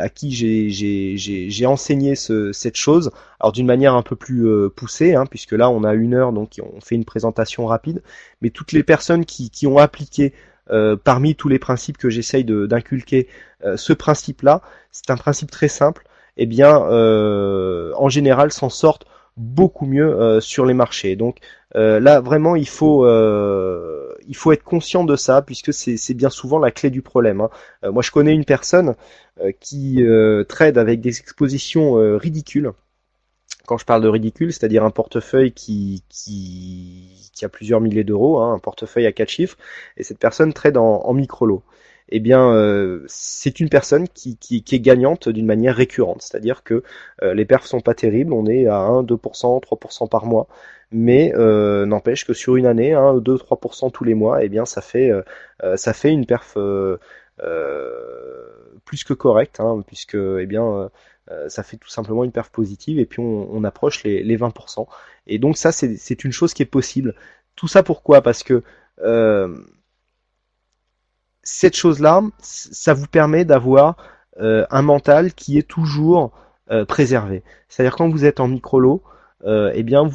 à qui j'ai enseigné cette chose, alors d'une manière un peu plus poussée, hein, puisque là on a 1 heure, donc on fait une présentation rapide, mais toutes les personnes qui ont appliqué parmi tous les principes que j'essaye d'inculquer, ce principe-là, c'est un principe très simple, eh bien en général s'en sortent beaucoup mieux sur les marchés. Donc là vraiment il faut être conscient de ça puisque c'est bien souvent la clé du problème, hein. Moi je connais une personne qui trade avec des expositions ridicules. Quand je parle de ridicule, c'est-à-dire un portefeuille qui a plusieurs milliers d'euros, hein, un portefeuille à 4 chiffres, et cette personne trade en micro-lot. Eh bien, c'est une personne qui est gagnante d'une manière récurrente, c'est-à-dire que les perfs sont pas terribles, on est à 1, 2%, 3% par mois, mais n'empêche que sur une année, 1, 2, 3% tous les mois, eh bien, ça fait une perf plus que correcte, hein, puisque eh bien ça fait tout simplement une perf positive et puis on approche les 20%. Et donc ça, c'est une chose qui est possible. Tout ça pourquoi? Parce que cette chose-là, ça vous permet d'avoir un mental qui est toujours préservé. C'est-à-dire quand vous êtes en micro-lot, eh bien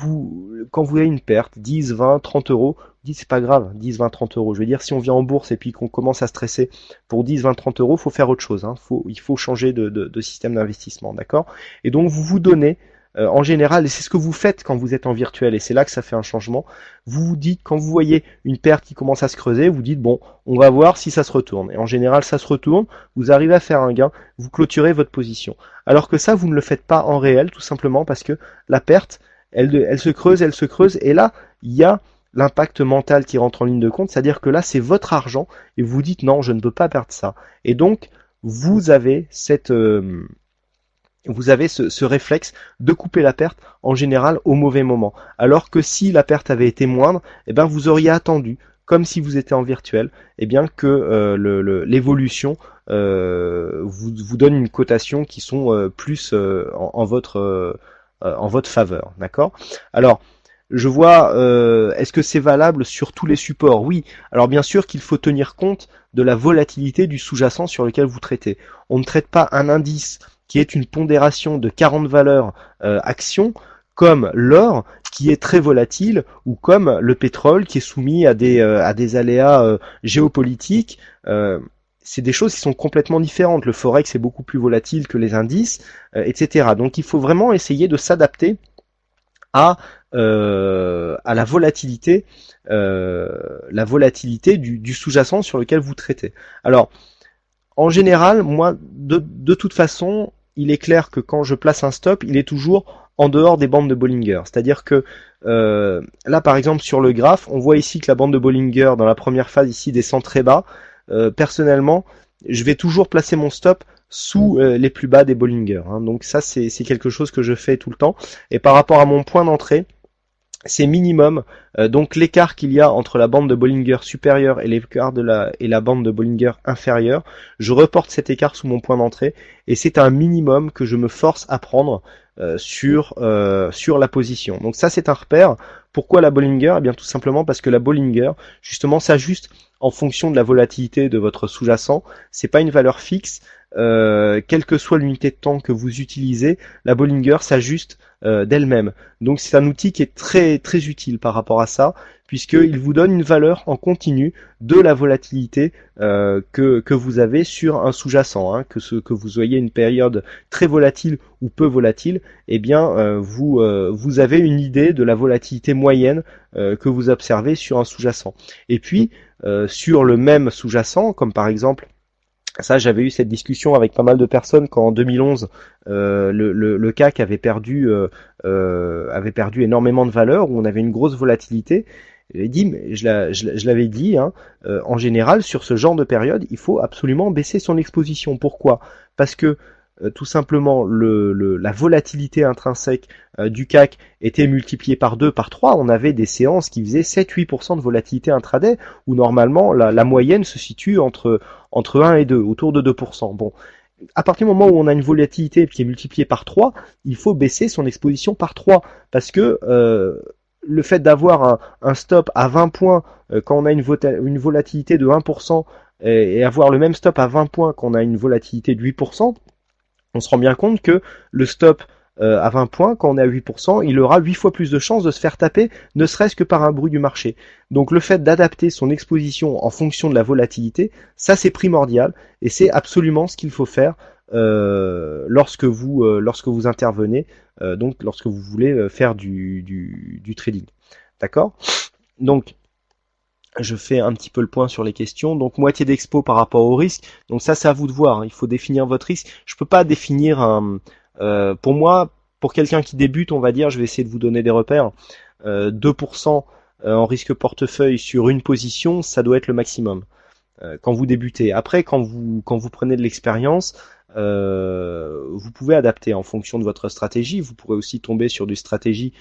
quand vous avez une perte, 10, 20, 30 euros, vous dites c'est pas grave, 10, 20, 30 euros. Je veux dire, si on vient en bourse et puis qu'on commence à stresser pour 10, 20, 30 euros, faut faire autre chose, hein. Il faut changer de système d'investissement, d'accord? Et donc vous vous donnez, en général, et c'est ce que vous faites quand vous êtes en virtuel, et c'est là que ça fait un changement, vous vous dites, quand vous voyez une perte qui commence à se creuser, vous dites, bon, on va voir si ça se retourne. Et en général, ça se retourne, vous arrivez à faire un gain, vous clôturez votre position. Alors que ça, vous ne le faites pas en réel, tout simplement parce que la perte, elle se creuse, et là, il y a l'impact mental qui rentre en ligne de compte, c'est-à-dire que là, c'est votre argent, et vous dites, non, je ne peux pas perdre ça. Et donc, vous avez ce réflexe de couper la perte en général au mauvais moment. Alors que si la perte avait été moindre, eh ben vous auriez attendu, comme si vous étiez en virtuel, eh bien que l'évolution vous donne une cotation qui sont plus en votre faveur, d'accord? Alors je vois, est-ce que c'est valable sur tous les supports? Oui. Alors bien sûr qu'il faut tenir compte de la volatilité du sous-jacent sur lequel vous traitez. On ne traite pas un indice qui est une pondération de 40 valeurs actions, comme l'or qui est très volatile, ou comme le pétrole qui est soumis à des aléas géopolitiques. c'est des choses qui sont complètement différentes. Le forex est beaucoup plus volatile que les indices, etc. Donc il faut vraiment essayer de s'adapter à la volatilité du sous-jacent sur lequel vous traitez. Alors, en général, moi, de toute façon, il est clair que quand je place un stop, il est toujours en dehors des bandes de Bollinger. C'est-à-dire que là, par exemple, sur le graphe, on voit ici que la bande de Bollinger, dans la première phase, ici, descend très bas. Personnellement, je vais toujours placer mon stop sous les plus bas des Bollinger. Hein. Donc ça, c'est quelque chose que je fais tout le temps. Et par rapport à mon point d'entrée, c'est minimum. Donc l'écart qu'il y a entre la bande de Bollinger supérieure et l'écart et la bande de Bollinger inférieure, je reporte cet écart sous mon point d'entrée et c'est un minimum que je me force à prendre sur la position. Donc ça c'est un repère. Pourquoi la Bollinger? Eh bien tout simplement parce que la Bollinger justement s'ajuste en fonction de la volatilité de votre sous-jacent. C'est pas une valeur fixe. Quelle que soit l'unité de temps que vous utilisez, la Bollinger s'ajuste d'elle-même. Donc c'est un outil qui est très très utile par rapport à ça, puisqu'il vous donne une valeur en continu de la volatilité que vous avez sur un sous-jacent, hein, que vous soyez une période très volatile ou peu volatile, eh bien vous avez une idée de la volatilité moyenne que vous observez sur un sous-jacent. Et puis sur le même sous-jacent, comme par exemple ça, j'avais eu cette discussion avec pas mal de personnes quand en 2011 le CAC avait perdu énormément de valeur, où on avait une grosse volatilité. J'ai dit, mais je l'avais dit, hein, en général sur ce genre de période, il faut absolument baisser son exposition. Pourquoi? Parce que tout simplement la volatilité intrinsèque du CAC était multipliée par 2, par 3. On avait des séances qui faisaient 7-8% de volatilité intraday, où normalement la moyenne se situe entre 1 et 2, autour de 2%. Bon, à partir du moment où on a une volatilité qui est multipliée par 3, il faut baisser son exposition par 3, parce que le fait d'avoir un stop à 20 points quand on a une volatilité de 1%, et avoir le même stop à 20 points quand on a une volatilité de 8%, on se rend bien compte que le stop à 20 points, quand on est à 8%, il aura 8 fois plus de chances de se faire taper, ne serait-ce que par un bruit du marché. Donc le fait d'adapter son exposition en fonction de la volatilité, ça c'est primordial, et c'est absolument ce qu'il faut faire lorsque vous intervenez, donc lorsque vous voulez faire du trading. D'accord? Donc je fais un petit peu le point sur les questions. Donc moitié d'expo par rapport au risque. Donc ça c'est à vous de voir, hein. Il faut définir votre risque. Je peux pas définir pour moi, pour quelqu'un qui débute, on va dire, je vais essayer de vous donner des repères. 2% en risque portefeuille sur une position, ça doit être le maximum quand vous débutez. Après, quand vous prenez de l'expérience, vous pouvez adapter en fonction de votre stratégie. Vous pourrez aussi tomber sur des stratégies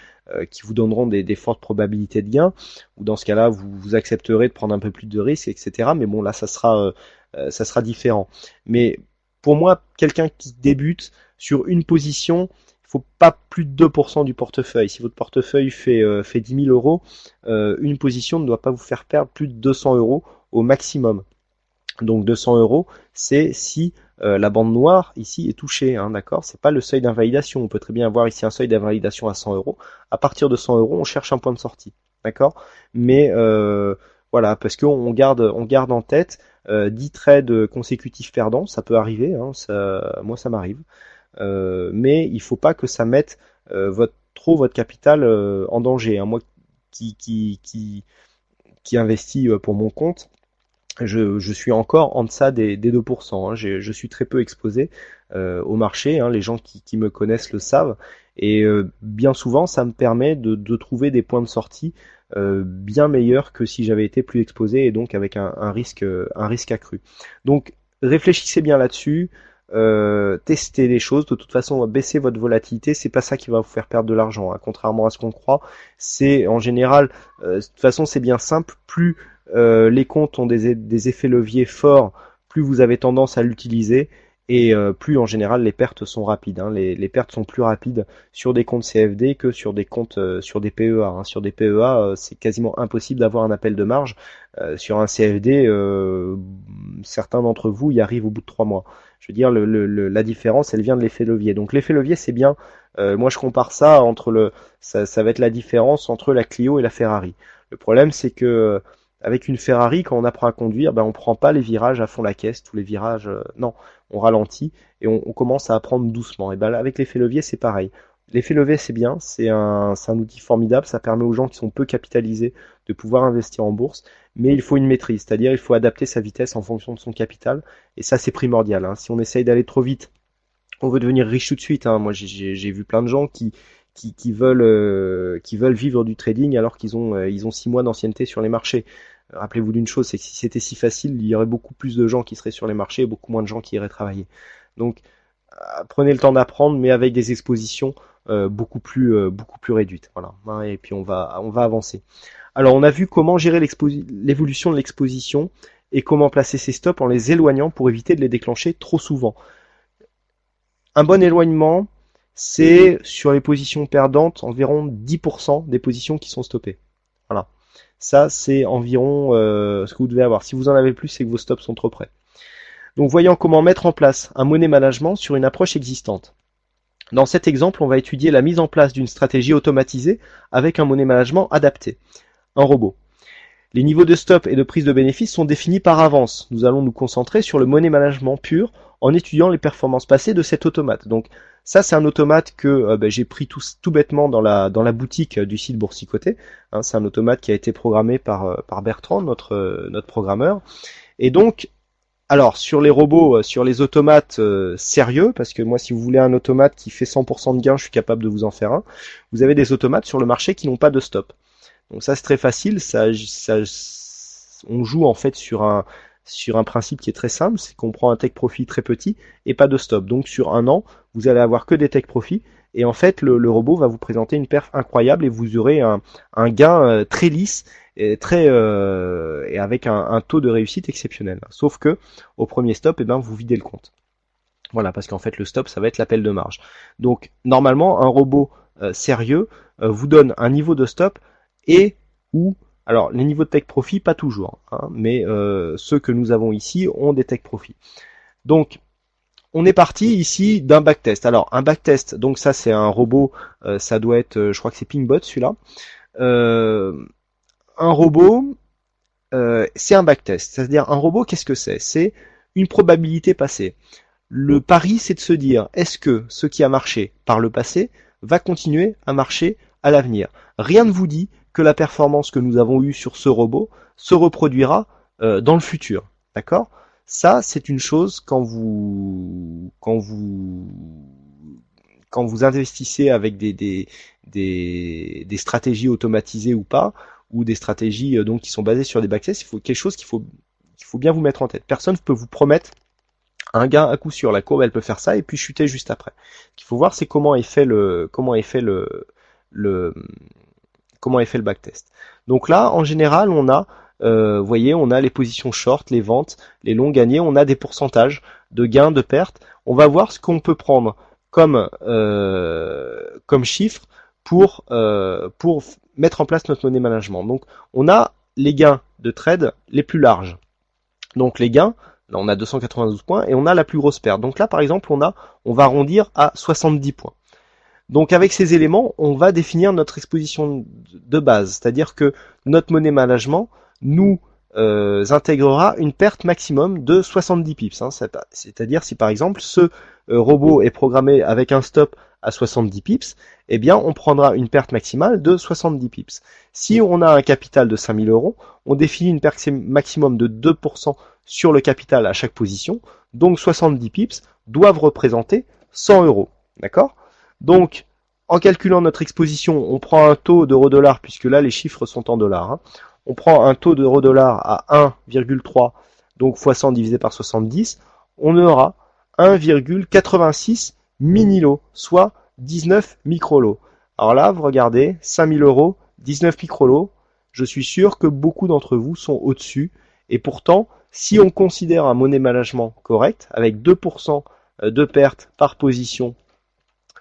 qui vous donneront des fortes probabilités de gain, ou dans ce cas-là, vous accepterez de prendre un peu plus de risques, etc. Mais bon, là, ça sera différent. Mais pour moi, quelqu'un qui débute sur une position, il faut pas plus de 2% du portefeuille. Si votre portefeuille fait 10 000 euros, une position ne doit pas vous faire perdre plus de 200 euros au maximum. Donc 200 euros, c'est si la bande noire ici est touchée, hein, d'accord? C'est pas le seuil d'invalidation. On peut très bien avoir ici un seuil d'invalidation à 100 euros. À partir de 100 euros, on cherche un point de sortie, d'accord? Mais voilà, parce qu'on garde en tête 10 trades consécutifs perdants, ça peut arriver, hein, moi ça m'arrive. Mais il faut pas que ça mette trop votre capital en danger, hein. Moi qui investis pour mon compte, je suis encore en deçà des 2%, hein. Je suis très peu exposé au marché, hein. Les gens qui me connaissent le savent. Et bien souvent, ça me permet de trouver des points de sortie bien meilleurs que si j'avais été plus exposé et donc avec un risque accru. Donc réfléchissez bien là-dessus. Testez les choses. De toute façon, baisser votre volatilité, c'est pas ça qui va vous faire perdre de l'argent, hein. Contrairement à ce qu'on croit, c'est en général, de toute façon, c'est bien simple. Plus les comptes ont des effets leviers forts, plus vous avez tendance à l'utiliser, et plus en général les pertes sont rapides, hein. Les pertes sont plus rapides sur des comptes CFD que sur des comptes sur des PEA, hein. Sur des PEA, c'est quasiment impossible d'avoir un appel de marge. Sur un CFD, certains d'entre vous y arrivent au bout de 3 mois. Je veux dire, la différence, elle vient de l'effet levier. Donc l'effet levier, c'est bien. Moi, je compare ça ça va être la différence entre la Clio et la Ferrari. Le problème, c'est que Avec une Ferrari, quand on apprend à conduire, ben on prend pas les virages à fond la caisse, tous les virages, non, on ralentit et on commence à apprendre doucement. Et ben là, avec l'effet levier, c'est pareil. L'effet levier, c'est bien, c'est un outil formidable, ça permet aux gens qui sont peu capitalisés de pouvoir investir en bourse, mais il faut une maîtrise, c'est-à-dire il faut adapter sa vitesse en fonction de son capital, et ça c'est primordial, hein. Si on essaye d'aller trop vite, on veut devenir riche tout de suite, hein. Moi j'ai vu plein de gens qui veulent vivre du trading alors ils ont 6 mois d'ancienneté sur les marchés. Rappelez-vous d'une chose, c'est que si c'était si facile, il y aurait beaucoup plus de gens qui seraient sur les marchés et beaucoup moins de gens qui iraient travailler. Donc prenez le temps d'apprendre, mais avec des expositions beaucoup plus réduites. Voilà. Hein, et puis on va avancer. Alors on a vu comment gérer l'évolution de l'exposition et comment placer ses stops en les éloignant pour éviter de les déclencher trop souvent. Un bon éloignement, c'est sur les positions perdantes environ 10% des positions qui sont stoppées. Voilà. Ça, c'est environ ce que vous devez avoir. Si vous en avez plus, c'est que vos stops sont trop près. Donc voyons comment mettre en place un money management sur une approche existante. Dans cet exemple, on va étudier la mise en place d'une stratégie automatisée avec un money management adapté, un robot. Les niveaux de stop et de prise de bénéfices sont définis par avance. Nous allons nous concentrer sur le money management pur en étudiant les performances passées de cet automate. Donc ça, c'est un automate que j'ai pris tout bêtement dans la boutique du site Boursicoté. Hein, c'est un automate qui a été programmé par Bertrand, notre programmeur. Et donc, alors sur les robots, sur les automates sérieux, parce que moi, si vous voulez un automate qui fait 100% de gain, je suis capable de vous en faire un. Vous avez des automates sur le marché qui n'ont pas de stop. Donc ça c'est très facile, on joue en fait sur un principe qui est très simple, c'est qu'on prend un take profit très petit et pas de stop. Donc sur un an, vous allez avoir que des take profits et en fait le robot va vous présenter une perf incroyable et vous aurez un gain très lisse et et avec un taux de réussite exceptionnel. Sauf que au premier stop, vous videz le compte. Voilà, parce qu'en fait le stop ça va être l'appel de marge. Donc normalement un robot sérieux vous donne un niveau de stop et ou alors les niveaux de take profit pas toujours, hein, mais ceux que nous avons ici ont des take profit. Donc on est parti ici d'un backtest. Alors un backtest, donc ça c'est un robot, ça doit être, je crois que c'est Pingbot celui-là. Un robot, c'est un backtest. C'est-à-dire un robot, qu'est-ce que c'est? C'est une probabilité passée. Le pari, c'est de se dire, est-ce que ce qui a marché par le passé va continuer à marcher à l'avenir? Rien ne vous dit que la performance que nous avons eue sur ce robot se reproduira dans le futur. D'accord? Ça, c'est une chose quand vous investissez avec des stratégies automatisées ou pas, ou des stratégies donc qui sont basées sur des backtests, il faut quelque chose qu'il faut bien vous mettre en tête. Personne ne peut vous promettre un gain à coup sûr. La courbe, elle peut faire ça et puis chuter juste après. Ce qu'il faut voir, c'est comment est fait le backtest. Donc là, en général, on a, vous voyez, on a les positions short, les ventes, les longs gagnés, on a des pourcentages de gains, de pertes. On va voir ce qu'on peut prendre comme chiffre pour mettre en place notre money management. Donc, on a les gains de trade les plus larges. Donc les gains, là on a 292 points et on a la plus grosse perte. Donc là par exemple on va arrondir à 70 points. Donc avec ces éléments, on va définir notre exposition de base, c'est-à-dire que notre money management nous intégrera une perte maximum de 70 pips. Hein. C'est-à-dire si par exemple ce robot est programmé avec un stop à 70 pips, eh bien on prendra une perte maximale de 70 pips. Si on a un capital de 5000 euros, on définit une perte maximum de 2% sur le capital à chaque position, donc 70 pips doivent représenter 100 euros. D'accord? Donc, en calculant notre exposition, on prend un taux d'euro-dollar, puisque là les chiffres sont en dollars. Hein. On prend un taux d'euro-dollar à 1,3, donc x 100 divisé par 70, on aura 1,86 mini-lots, soit 19 micro-lots. Alors là, vous regardez, 5000 euros, 19 micro-lots, je suis sûr que beaucoup d'entre vous sont au-dessus, et pourtant, si on considère un money management correct, avec 2% de perte par position,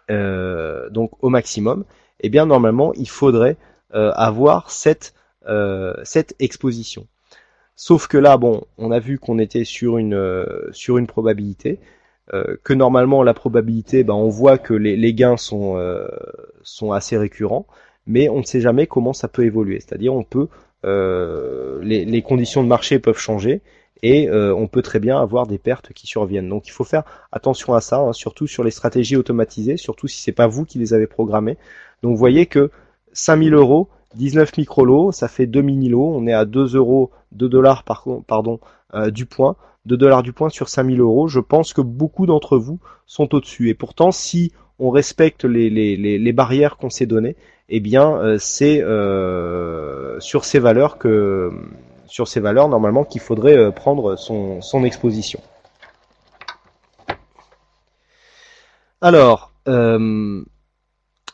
donc au maximum, eh bien normalement il faudrait avoir cette exposition. Sauf que là, bon, on a vu qu'on était sur une probabilité, que normalement la probabilité, on voit que les gains sont assez récurrents, mais on ne sait jamais comment ça peut évoluer. C'est-à-dire on peut les conditions de marché peuvent changer et on peut très bien avoir des pertes qui surviennent. Donc il faut faire attention à ça, hein, surtout sur les stratégies automatisées, surtout si c'est pas vous qui les avez programmées. Donc vous voyez que 5000 euros, 19 micro-lots, ça fait 2 mini-lots, on est à 2 euros, 2 dollars pardon, du point, 2 dollars du point sur 5000 euros. Je pense que beaucoup d'entre vous sont au-dessus. Et pourtant, si on respecte les barrières qu'on s'est données, eh bien, c'est sur ces valeurs normalement qu'il faudrait prendre son exposition. Alors,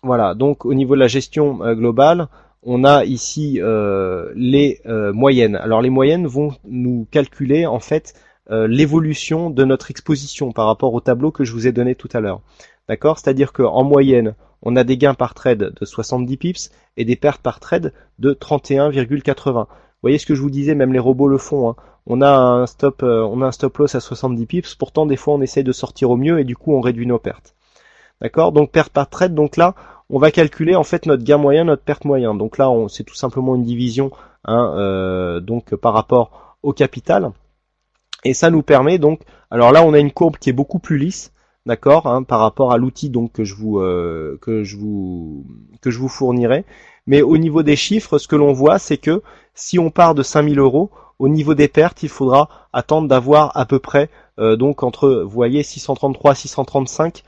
voilà, donc au niveau de la gestion globale, on a ici les moyennes. Alors les moyennes vont nous calculer en fait l'évolution de notre exposition par rapport au tableau que je vous ai donné tout à l'heure. D'accord? C'est-à-dire qu'en moyenne, on a des gains par trade de 70 pips et des pertes par trade de 31,80. Vous voyez ce que je vous disais, même les robots le font, hein. On a un stop loss à 70 pips, pourtant des fois on essaye de sortir au mieux et du coup on réduit nos pertes. D'accord? Donc perte par trade, donc là, on va calculer en fait notre gain moyen, notre perte moyen. Donc là, c'est tout simplement une division, hein, donc par rapport au capital. Et ça nous permet donc, alors là, on a une courbe qui est beaucoup plus lisse, d'accord, hein, par rapport à l'outil donc que je vous fournirai. Mais au niveau des chiffres, ce que l'on voit, c'est que si on part de 5000 euros, au niveau des pertes, il faudra attendre d'avoir à peu près donc entre, vous voyez, 633, 635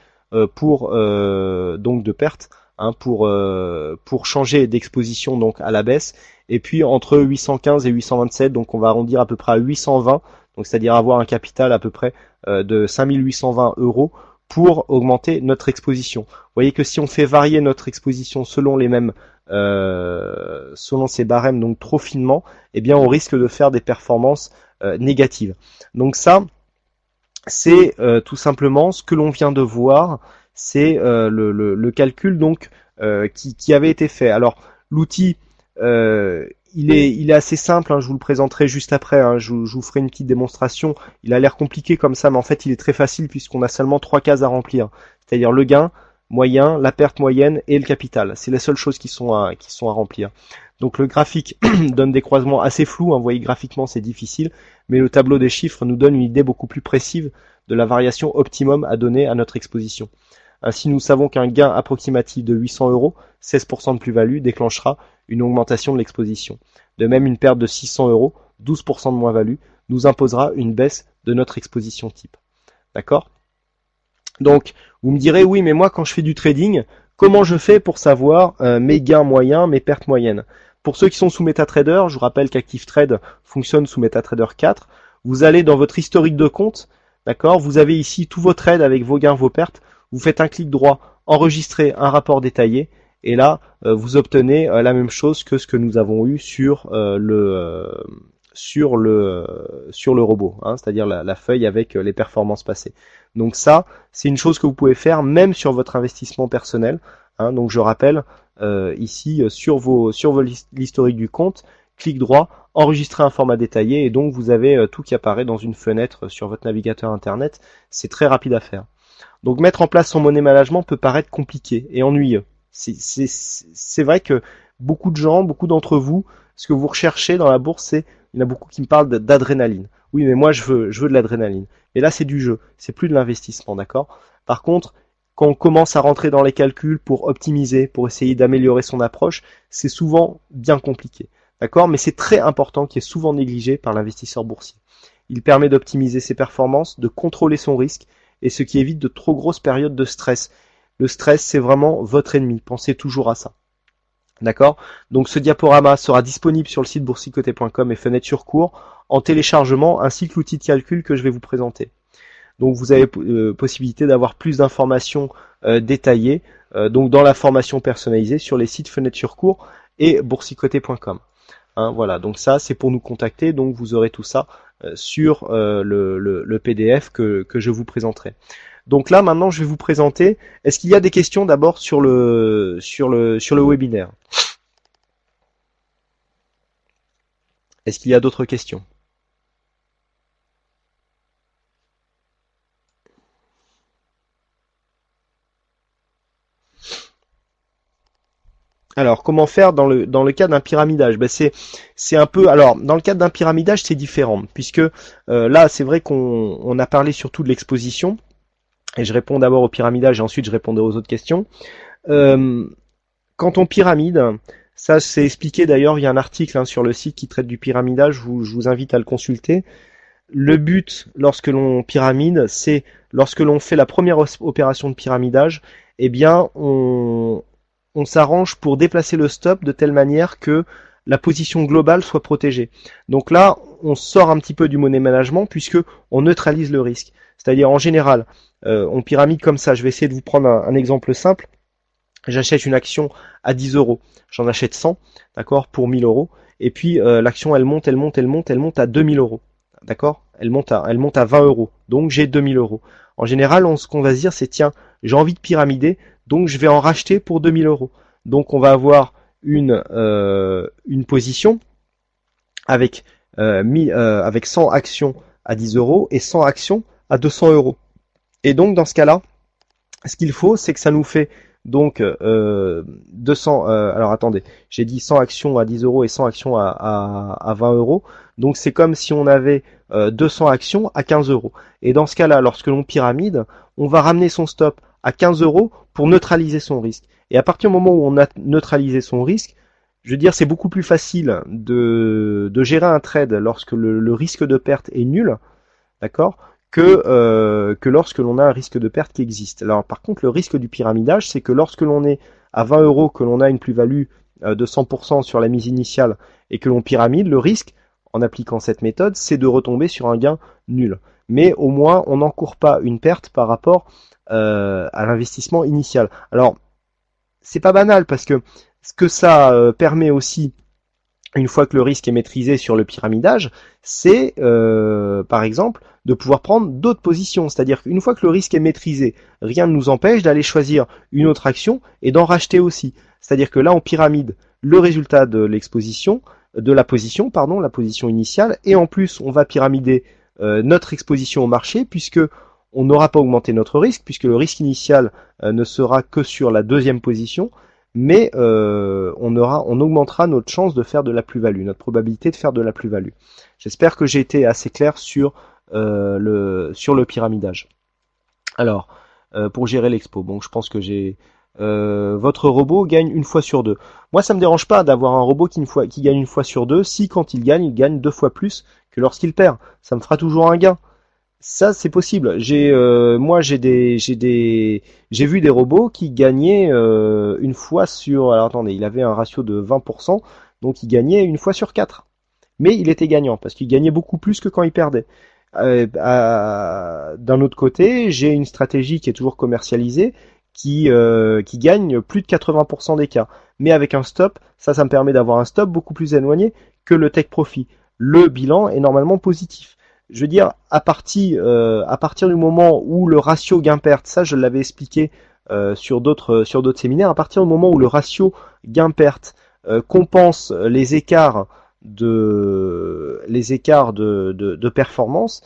pour donc de pertes, hein, pour changer d'exposition donc à la baisse. Et puis entre 815 et 827, donc on va arrondir à peu près à 820, donc c'est-à-dire avoir un capital à peu près de 5820 euros pour augmenter notre exposition. Vous voyez que si on fait varier notre exposition selon les mêmes selon ces barèmes donc trop finement, eh bien on risque de faire des performances négatives. Donc ça, c'est tout simplement ce que l'on vient de voir, c'est le calcul donc qui avait été fait. Alors l'outil, il est assez simple, hein, je vous le présenterai juste après, hein, je vous ferai une petite démonstration. Il a l'air compliqué comme ça, mais en fait il est très facile puisqu'on a seulement trois cases à remplir, c'est-à-dire le gain moyen, la perte moyenne et le capital. C'est les seules choses qui sont à remplir. Donc le graphique donne des croisements assez flous, hein, vous voyez graphiquement c'est difficile, mais le tableau des chiffres nous donne une idée beaucoup plus précise de la variation optimum à donner à notre exposition. Ainsi, nous savons qu'un gain approximatif de 800 euros, 16% de plus-value, déclenchera une augmentation de l'exposition. De même, une perte de 600 euros, 12% de moins-value, nous imposera une baisse de notre exposition type. D'accord? Donc, vous me direz, oui, mais moi, quand je fais du trading, comment je fais pour savoir mes gains moyens, mes pertes moyennes? Pour ceux qui sont sous MetaTrader, je vous rappelle qu'ActiveTrade fonctionne sous MetaTrader 4. Vous allez dans votre historique de compte, d'accord? Vous avez ici tous vos trades avec vos gains, vos pertes. Vous faites un clic droit, enregistrer un rapport détaillé, et là, vous obtenez la même chose que ce que nous avons eu sur le robot, hein, c'est-à-dire la feuille avec les performances passées. Donc ça, c'est une chose que vous pouvez faire même sur votre investissement personnel, hein. Donc je rappelle ici sur l'historique du compte, clic droit, enregistrer un format détaillé et donc vous avez tout qui apparaît dans une fenêtre sur votre navigateur internet. C'est très rapide à faire. Donc mettre en place son money management peut paraître compliqué et ennuyeux. C'est vrai que beaucoup de gens, beaucoup d'entre vous, ce que vous recherchez dans la bourse, c'est, il y en a beaucoup qui me parlent d'adrénaline. Oui, mais moi je veux de l'adrénaline. Et là c'est du jeu, c'est plus de l'investissement, d'accord? Par contre, quand on commence à rentrer dans les calculs pour optimiser, pour essayer d'améliorer son approche, c'est souvent bien compliqué. D'accord? Mais c'est très important, qui est souvent négligé par l'investisseur boursier. Il permet d'optimiser ses performances, de contrôler son risque et ce qui évite de trop grosses périodes de stress. Le stress, c'est vraiment votre ennemi. Pensez toujours à ça. D'accord? Donc ce diaporama sera disponible sur le site boursicoté.com et fenêtre sur cours en téléchargement ainsi que l'outil de calcul que je vais vous présenter. Donc vous avez possibilité d'avoir plus d'informations détaillées donc dans la formation personnalisée sur les sites fenêtre sur cours et boursicoté.com. Hein, voilà, donc ça c'est pour nous contacter, donc vous aurez tout ça sur le PDF que je vous présenterai. Donc là maintenant je vais vous présenter. Est-ce qu'il y a des questions d'abord sur le webinaire? Est-ce qu'il y a d'autres questions? Alors, comment faire dans le cas d'un pyramidage? Ben, c'est un peu. Alors, dans le cadre d'un pyramidage, c'est différent, puisque là, c'est vrai qu'on a parlé surtout de l'exposition, et je réponds d'abord au pyramidage, et ensuite je répondrai aux autres questions. Euh, Quand on pyramide, ça c'est expliqué d'ailleurs, il y a un article sur le site qui traite du pyramidage, je vous invite à le consulter. Le but, lorsque l'on pyramide, c'est lorsque l'on fait la première opération de pyramidage, eh bien, on s'arrange pour déplacer le stop de telle manière que la position globale soit protégée. Donc là, on sort un petit peu du money management puisque on neutralise le risque. C'est-à-dire en général, on pyramide comme ça. Je vais essayer de vous prendre un exemple simple. J'achète une action à 10 euros. J'en achète 100, d'accord, pour 1000 euros. Et puis l'action, elle monte, elle monte, elle monte, elle monte à 2000 euros. D'accord? Elle monte à 20 euros. Donc j'ai 2000 euros. En général, ce qu'on va se dire, c'est tiens, j'ai envie de pyramider, donc je vais en racheter pour 2000 euros. Donc on va avoir une position avec, avec 100 actions à 10 euros et 100 actions à 200 euros. Et donc dans ce cas-là, ce qu'il faut, c'est que ça nous fait donc 200. Alors attendez, j'ai dit 100 actions à 10 euros et 100 actions à 20 euros. Donc c'est comme si on avait 200 actions à 15 euros. Et dans ce cas-là, lorsque l'on pyramide, on va ramener son stop à 15 euros pour neutraliser son risque. Et à partir du moment où on a neutralisé son risque, je veux dire, c'est beaucoup plus facile de gérer un trade lorsque le risque de perte est nul, d'accord, que lorsque l'on a un risque de perte qui existe. Alors par contre, le risque du pyramidage, c'est que lorsque l'on est à 20 euros, que l'on a une plus-value de 100% sur la mise initiale et que l'on pyramide, le risque, en appliquant cette méthode, c'est de retomber sur un gain nul. Mais au moins, on n'encourt pas une perte par rapport à l'investissement initial. Alors, c'est pas banal parce que ce que ça permet aussi, une fois que le risque est maîtrisé sur le pyramidage, c'est par exemple de pouvoir prendre d'autres positions. C'est-à-dire qu'une fois que le risque est maîtrisé, rien ne nous empêche d'aller choisir une autre action et d'en racheter aussi. C'est-à-dire que là, on pyramide le résultat de l'exposition, de la position, pardon, la position initiale, et en plus, on va pyramider notre exposition au marché, puisque on n'aura pas augmenté notre risque, puisque le risque initial ne sera que sur la deuxième position, mais on augmentera notre chance de faire de la plus-value, notre probabilité de faire de la plus-value. J'espère que j'ai été assez clair sur le pyramidage. Alors, pour gérer l'expo, bon, je pense que j'ai votre robot gagne une fois sur deux. Moi, ça me dérange pas d'avoir un robot qui gagne une fois sur deux, si quand il gagne deux fois plus que lorsqu'il perd. Ça me fera toujours un gain. Ça, c'est possible. Moi, j'ai vu des robots qui gagnaient une fois sur. Alors attendez, il avait un ratio de 20%, donc il gagnait une fois sur 4. Mais il était gagnant parce qu'il gagnait beaucoup plus que quand il perdait. D'un autre côté, j'ai une stratégie qui est toujours commercialisée, qui gagne plus de 80% des cas. Mais avec un stop, ça me permet d'avoir un stop beaucoup plus éloigné que le take profit. Le bilan est normalement positif. Je veux dire, à partir du moment où le ratio gain-perte, ça je l'avais expliqué sur d'autres séminaires, à partir du moment où le ratio gain-perte compense les écarts de performance,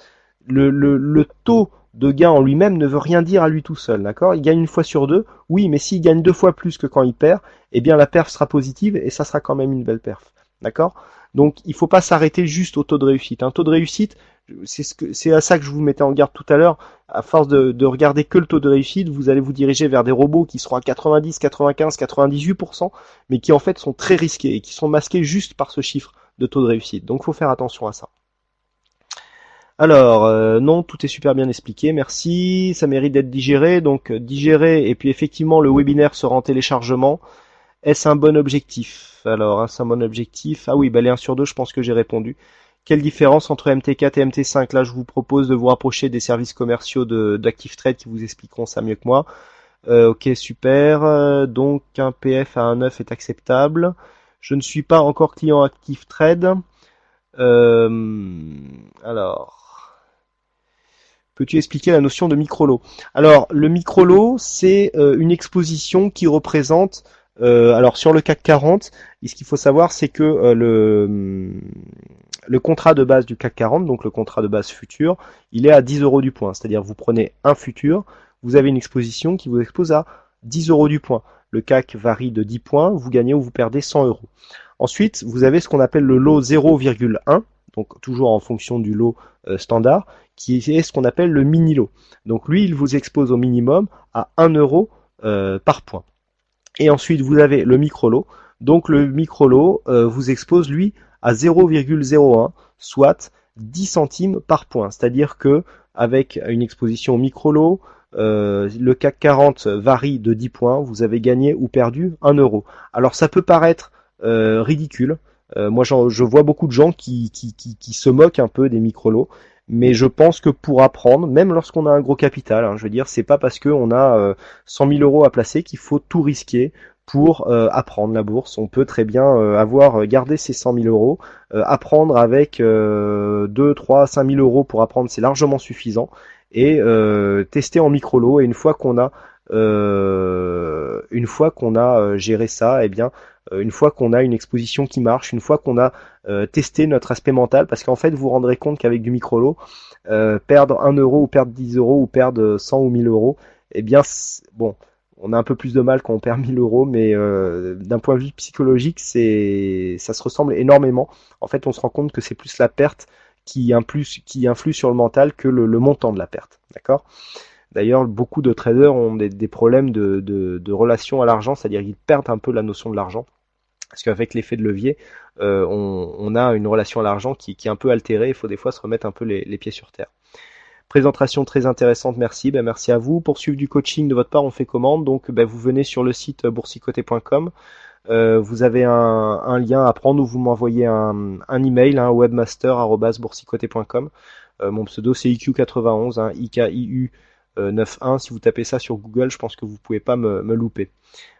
le taux de gain en lui-même ne veut rien dire à lui tout seul, d'accord? Il gagne une fois sur deux, oui, mais s'il gagne deux fois plus que quand il perd, eh bien la perf sera positive et ça sera quand même une belle perf, d'accord? Donc il ne faut pas s'arrêter juste au taux de réussite. Un taux de réussite, c'est à ça que je vous mettais en garde tout à l'heure. À force de regarder que le taux de réussite, vous allez vous diriger vers des robots qui seront à 90, 95, 98%, mais qui en fait sont très risqués et qui sont masqués juste par ce chiffre de taux de réussite. Donc il faut faire attention à ça. Alors, non, tout est super bien expliqué, merci, ça mérite d'être digéré, donc digéré, et puis effectivement le webinaire sera en téléchargement. Est-ce un bon objectif? Alors, est-ce un bon objectif? Ah oui, bah les 1 sur 2, je pense que j'ai répondu. Quelle différence entre MT4 et MT5? Là, je vous propose de vous rapprocher des services commerciaux d'Active Trade qui vous expliqueront ça mieux que moi. Ok, super. Donc, un PF à 1,9 est acceptable. Je ne suis pas encore client Active Trade. Alors... Peux-tu expliquer la notion de micro-lot? Alors, le micro-lot, c'est une exposition qui représente, alors sur le CAC 40, et ce qu'il faut savoir, c'est que le contrat de base du CAC 40, donc le contrat de base futur, il est à 10 euros du point. C'est-à-dire, vous prenez un futur, vous avez une exposition qui vous expose à 10 euros du point. le CAC varie de 10 points, vous gagnez ou vous perdez 100 euros. Ensuite, vous avez ce qu'on appelle le lot 0,1, donc toujours en fonction du lot standard, qui est ce qu'on appelle le mini-lot. Donc lui, il vous expose au minimum à 1 euro par point. Et ensuite, vous avez le micro-lot. Donc le micro-lot vous expose, lui, à 0,01, soit 10 centimes par point. C'est-à-dire que avec une exposition au micro-lot, le CAC 40 varie de 10 points, vous avez gagné ou perdu 1 euro. Alors ça peut paraître ridicule. Moi, je vois beaucoup de gens qui se moquent un peu des micro-lots. Mais je pense que pour apprendre, même lorsqu'on a un gros capital, je veux dire, c'est pas parce qu'on a 100 000 euros à placer qu'il faut tout risquer pour apprendre la bourse. On peut très bien avoir gardé ses 100 000 euros, apprendre avec 2, 3, 5 000 euros pour apprendre, c'est largement suffisant, et tester en micro-lot. Et une fois qu'on a géré ça, eh bien, une fois qu'on a une exposition qui marche, une fois qu'on a testé notre aspect mental, parce qu'en fait, vous vous rendrez compte qu'avec du micro-lot, perdre 1 euro ou perdre 10 euros ou perdre 100 ou 1000 euros, eh bien, bon, on a un peu plus de mal quand on perd 1000 euros, mais d'un point de vue psychologique, ça se ressemble énormément. En fait, on se rend compte que c'est plus la perte qui influe sur le mental que le montant de la perte. D'accord ? D'ailleurs, beaucoup de traders ont des problèmes de relation à l'argent, c'est-à-dire qu'ils perdent un peu la notion de l'argent. Parce qu'avec l'effet de levier, on a une relation à l'argent qui est un peu altérée. Il faut des fois se remettre un peu les pieds sur terre. Présentation très intéressante, merci. Merci à vous. Pour suivre du coaching de votre part, on fait commande. Donc, vous venez sur le site boursicoté.com. Vous avez un lien à prendre où vous m'envoyez un email, webmaster@boursicoté.com. Mon pseudo c'est IQ91, IKIU 91. Si vous tapez ça sur Google, je pense que vous pouvez pas me louper.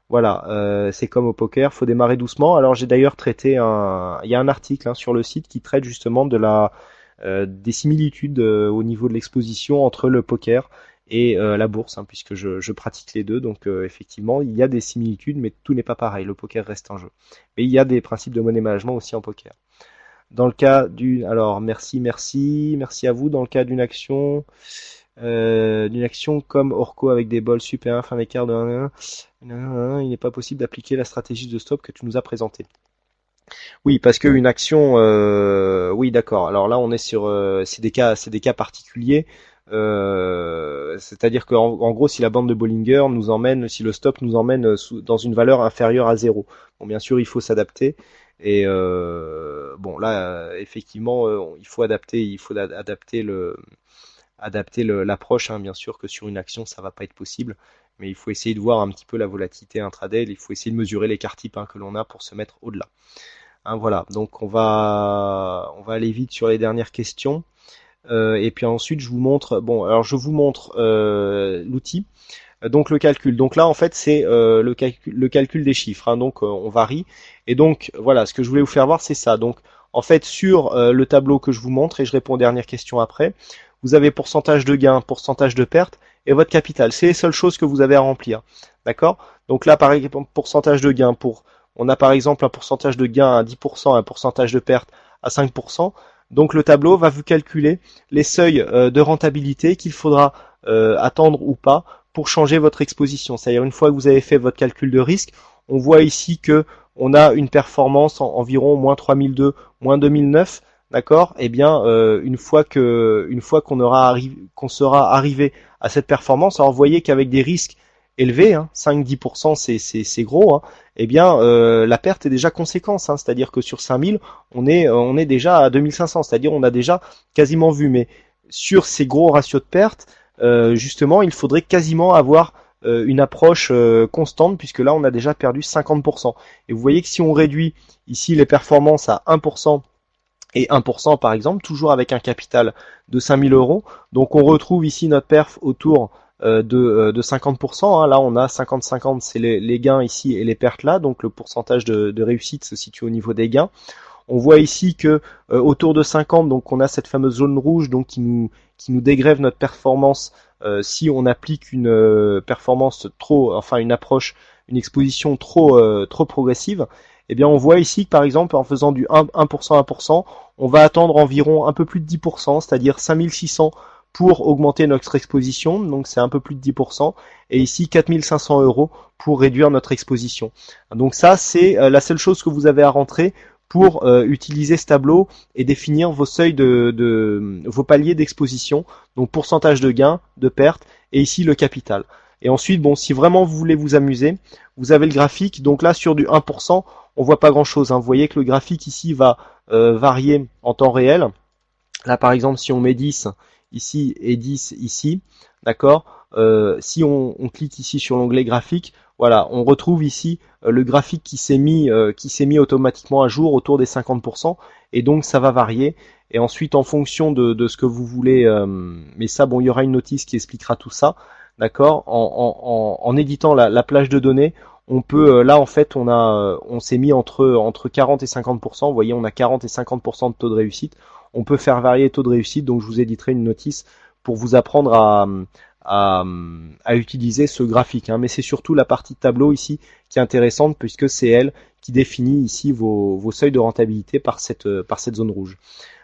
Voilà, c'est comme au poker, faut démarrer doucement. Alors j'ai d'ailleurs traité il y a un article sur le site qui traite justement des similitudes au niveau de l'exposition entre le poker et la bourse, puisque je pratique les deux. Donc effectivement, il y a des similitudes, mais tout n'est pas pareil. Le poker reste un jeu. Mais il y a des principes de money management aussi en poker. Dans le cas alors merci à vous. Dans le cas d'une action comme Orco avec des bols super fin d'écart de 1, il n'est pas possible d'appliquer la stratégie de stop que tu nous as présentée. Oui, parce qu'une action, oui, d'accord. Alors là, on est sur, c'est des cas particuliers. C'est-à-dire qu'en gros, si la bande de Bollinger si le stop nous emmène dans une valeur inférieure à 0, bon, bien sûr, il faut s'adapter. Et bon, là, effectivement, il faut adapter l'approche. Bien sûr que sur une action, ça va pas être possible. Mais il faut essayer de voir un petit peu la volatilité intraday. Il faut essayer de mesurer l'écart type que l'on a pour se mettre au-delà. Voilà, donc on va aller vite sur les dernières questions. Et puis ensuite, je vous montre. Bon, alors je vous montre l'outil. Donc le calcul. Donc là, en fait, c'est le calcul des chiffres. Donc on varie. Et donc voilà, ce que je voulais vous faire voir, c'est ça. Donc en fait, sur le tableau que je vous montre, et je réponds aux dernières questions après, vous avez pourcentage de gain, pourcentage de perte et votre capital. C'est les seules choses que vous avez à remplir. D'accord ? Donc là, par exemple, pourcentage de gain on a par exemple un pourcentage de gain à 10%, un pourcentage de perte à 5%. Donc le tableau va vous calculer les seuils de rentabilité qu'il faudra attendre ou pas pour changer votre exposition. C'est-à-dire une fois que vous avez fait votre calcul de risque, on voit ici que on a une performance environ moins 3002, moins 2009. D'accord ? Eh bien, une fois qu'on sera arrivé à cette performance, alors vous voyez qu'avec des risques élevés, 5-10%, c'est gros. Eh bien, la perte est déjà conséquente. C'est-à-dire que sur 5000, on est déjà à 2500. C'est-à-dire on a déjà quasiment vu. Mais sur ces gros ratios de perte, justement, il faudrait quasiment avoir une approche constante, puisque là, on a déjà perdu 50%. Et vous voyez que si on réduit ici les performances à 1%, et 1% par exemple, toujours avec un capital de 5000 euros. Donc on retrouve ici notre perf autour de 50%. Là on a 50-50, c'est les gains ici et les pertes là. Donc le pourcentage de réussite se situe au niveau des gains. On voit ici que autour de 50, donc on a cette fameuse zone rouge donc qui nous dégrève notre performance si on applique une performance une exposition trop progressive. Eh bien, on voit ici que par exemple, en faisant du 1%, on va attendre environ un peu plus de 10%, c'est-à-dire 5600 pour augmenter notre exposition, donc c'est un peu plus de 10%, et ici 4500 € pour réduire notre exposition. Donc ça, c'est la seule chose que vous avez à rentrer pour utiliser ce tableau et définir vos seuils vos paliers d'exposition, donc pourcentage de gain, de perte, et ici le capital. Et ensuite, bon, si vraiment vous voulez vous amuser, vous avez le graphique. Donc là, sur du 1%, on voit pas grand-chose, hein. Vous voyez que le graphique ici va varier en temps réel. Là, par exemple, si on met 10 ici et 10 ici, d'accord, si on clique ici sur l'onglet graphique, voilà, on retrouve ici le graphique qui s'est mis automatiquement à jour autour des 50%, et donc ça va varier. Et ensuite, en fonction de ce que vous voulez, mais ça, bon, il y aura une notice qui expliquera tout ça, d'accord. En éditant la plage de données, on peut, là en fait, on s'est mis entre 40 et 50%. Vous voyez, on a 40 et 50% de taux de réussite. On peut faire varier les taux de réussite, donc je vous éditerai une notice pour vous apprendre à utiliser ce graphique, hein. Mais c'est surtout la partie tableau ici qui est intéressante, puisque c'est elle qui définit ici vos seuils de rentabilité par cette zone rouge.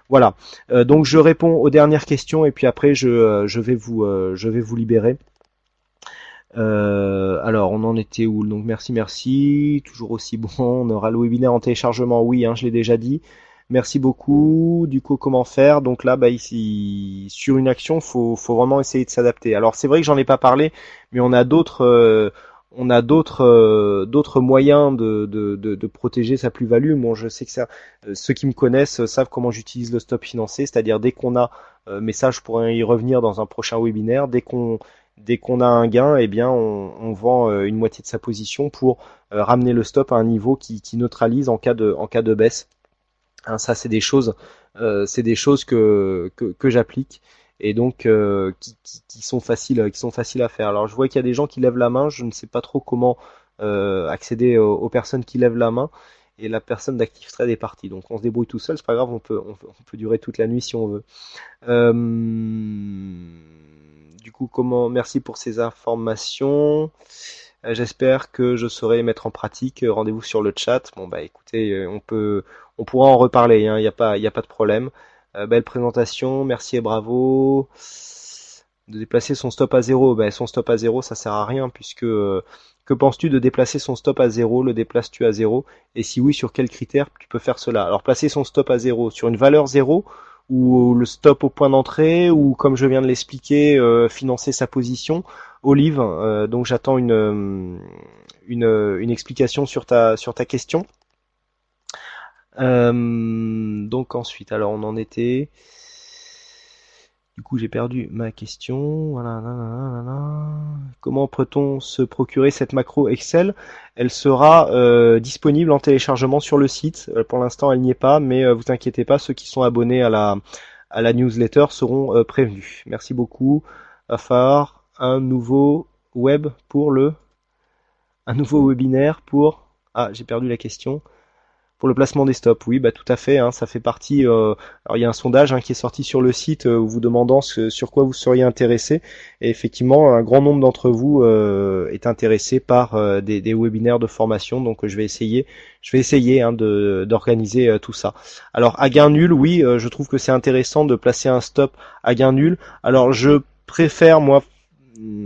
Voilà. Donc je réponds aux dernières questions et puis après je vais vous libérer. Alors on en était où? Donc merci, toujours aussi bon. On aura le webinaire en téléchargement, oui, hein, je l'ai déjà dit. Merci beaucoup. Du coup, comment faire? Donc là, bah ici, sur une action, faut vraiment essayer de s'adapter. Alors c'est vrai que j'en ai pas parlé, mais on a d'autres moyens de protéger sa plus-value. Bon, je sais que ça, ceux qui me connaissent savent comment j'utilise le stop financé, c'est-à-dire dès qu'on a, mais ça je pourrais y revenir dans un prochain webinaire, dès qu'on a un gain, eh bien on vend une moitié de sa position pour ramener le stop à un niveau qui neutralise en cas de baisse. Hein, ça c'est des choses que j'applique et donc qui sont faciles à faire. Alors je vois qu'il y a des gens qui lèvent la main, je ne sais pas trop comment accéder aux personnes qui lèvent la main, et la personne d'active trade est partie. Donc on se débrouille tout seul, c'est pas grave, on peut durer toute la nuit si on veut. Euh, du coup, merci pour ces informations. J'espère que je saurai mettre en pratique. Rendez-vous sur le chat. Bon bah écoutez, on pourra en reparler, hein, y a pas de problème. Belle présentation, merci et bravo. De déplacer son stop à zéro, ben, son stop à zéro, ça sert à rien, puisque que penses-tu de déplacer son stop à zéro? Le déplaces-tu à zéro? Et si oui, sur quels critères tu peux faire cela? Alors placer son stop à zéro sur une valeur zéro, ou le stop au point d'entrée, ou comme je viens de l'expliquer, financer sa position. Olive, donc j'attends une explication sur ta question. Donc ensuite, alors on en était. Du coup, j'ai perdu ma question. Voilà, comment peut-on se procurer cette macro Excel? Elle sera disponible en téléchargement sur le site. Pour l'instant, elle n'y est pas, mais vous inquiétez pas, ceux qui sont abonnés à la newsletter seront prévenus. Merci beaucoup. Va falloir un nouveau webinaire pour. Ah, j'ai perdu la question. Pour le placement des stops, oui, bah tout à fait, hein, ça fait partie. Alors il y a un sondage, hein, qui est sorti sur le site, vous demandant sur quoi vous seriez intéressé. Et effectivement, un grand nombre d'entre vous est intéressé par des webinaires de formation. Donc je vais essayer, hein, d'organiser tout ça. Alors à gain nul, oui, je trouve que c'est intéressant de placer un stop à gain nul. Alors je préfère moi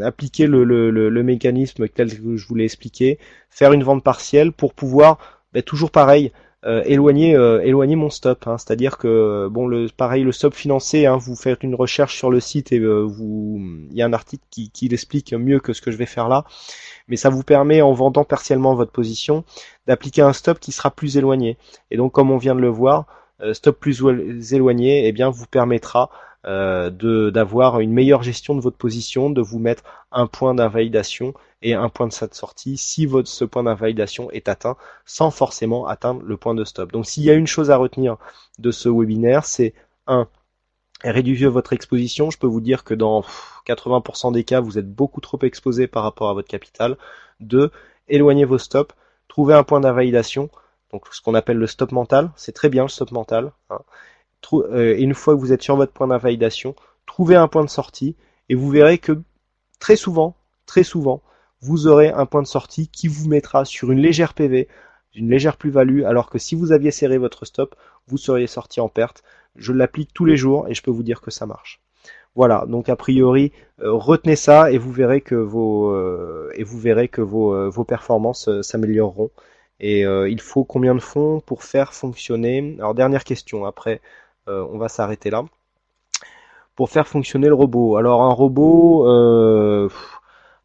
appliquer le mécanisme tel que je vous l'ai expliqué, faire une vente partielle pour pouvoir, toujours pareil, éloigner mon stop, hein. C'est-à-dire que bon, pareil, le stop financé, hein, vous faites une recherche sur le site et il y a un article qui l'explique mieux que ce que je vais faire là, mais ça vous permet, en vendant partiellement votre position, d'appliquer un stop qui sera plus éloigné. Et donc comme on vient de le voir, stop plus éloigné, eh bien vous permettra d'avoir une meilleure gestion de votre position, de vous mettre un point d'invalidation et un point de sortie si ce point d'invalidation est atteint, sans forcément atteindre le point de stop. Donc s'il y a une chose à retenir de ce webinaire, c'est 1. Réduisez votre exposition. Je peux vous dire que dans 80% des cas, vous êtes beaucoup trop exposé par rapport à votre capital. 2. Éloignez vos stops. Trouvez un point d'invalidation, donc ce qu'on appelle le stop mental. C'est très bien le stop mental, hein. Et une fois que vous êtes sur votre point d'invalidation, trouvez un point de sortie et vous verrez que très souvent, vous aurez un point de sortie qui vous mettra sur une légère PV, une légère plus-value, alors que si vous aviez serré votre stop, vous seriez sorti en perte. Je l'applique tous les jours et je peux vous dire que ça marche. Voilà, donc a priori, retenez ça et vous verrez que vos performances s'amélioreront. Et il faut combien de fonds pour faire fonctionner? Alors dernière question, après on va s'arrêter là. Pour faire fonctionner le robot. Alors un robot,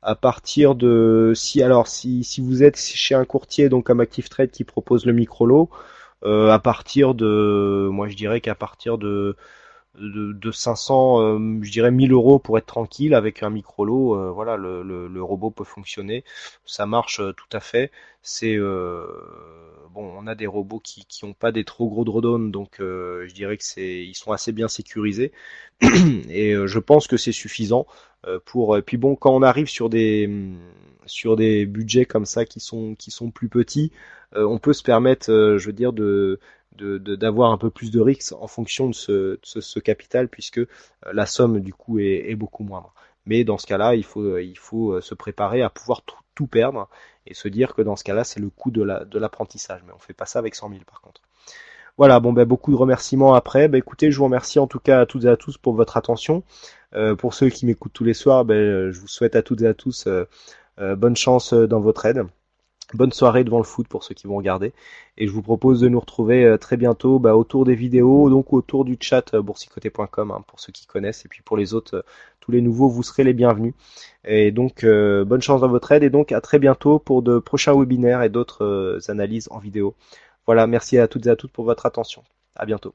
à partir de si vous êtes chez un courtier donc comme Active Trade qui propose le micro-lot, à partir de, moi je dirais qu'à partir de 500, je dirais 1000 euros pour être tranquille avec un micro-lot, voilà, le robot peut fonctionner, ça marche tout à fait. C'est bon, on a des robots qui ont pas des trop gros drawdowns, donc je dirais que ils sont assez bien sécurisés et je pense que c'est suffisant pour. Puis bon, quand on arrive sur des budgets comme ça qui sont plus petits, on peut se permettre, je veux dire, d'avoir un peu plus de risques en fonction de ce capital, puisque la somme du coup est beaucoup moindre. Mais dans ce cas-là, il faut se préparer à pouvoir tout perdre et se dire que dans ce cas-là, c'est le coût de l'apprentissage. Mais on fait pas ça avec 100 000 par contre. Voilà, bon ben beaucoup de remerciements après. Ben écoutez, je vous remercie en tout cas à toutes et à tous pour votre attention. Pour ceux qui m'écoutent tous les soirs, ben, je vous souhaite à toutes et à tous bonne chance dans votre aide. Bonne soirée devant le foot pour ceux qui vont regarder. Et je vous propose de nous retrouver très bientôt autour des vidéos, donc autour du chat boursicoté.com hein, pour ceux qui connaissent. Et puis pour les autres, tous les nouveaux, vous serez les bienvenus. Et donc bonne chance dans votre aide et donc à très bientôt pour de prochains webinaires et d'autres analyses en vidéo. Voilà, merci à toutes et à tous pour votre attention. À bientôt.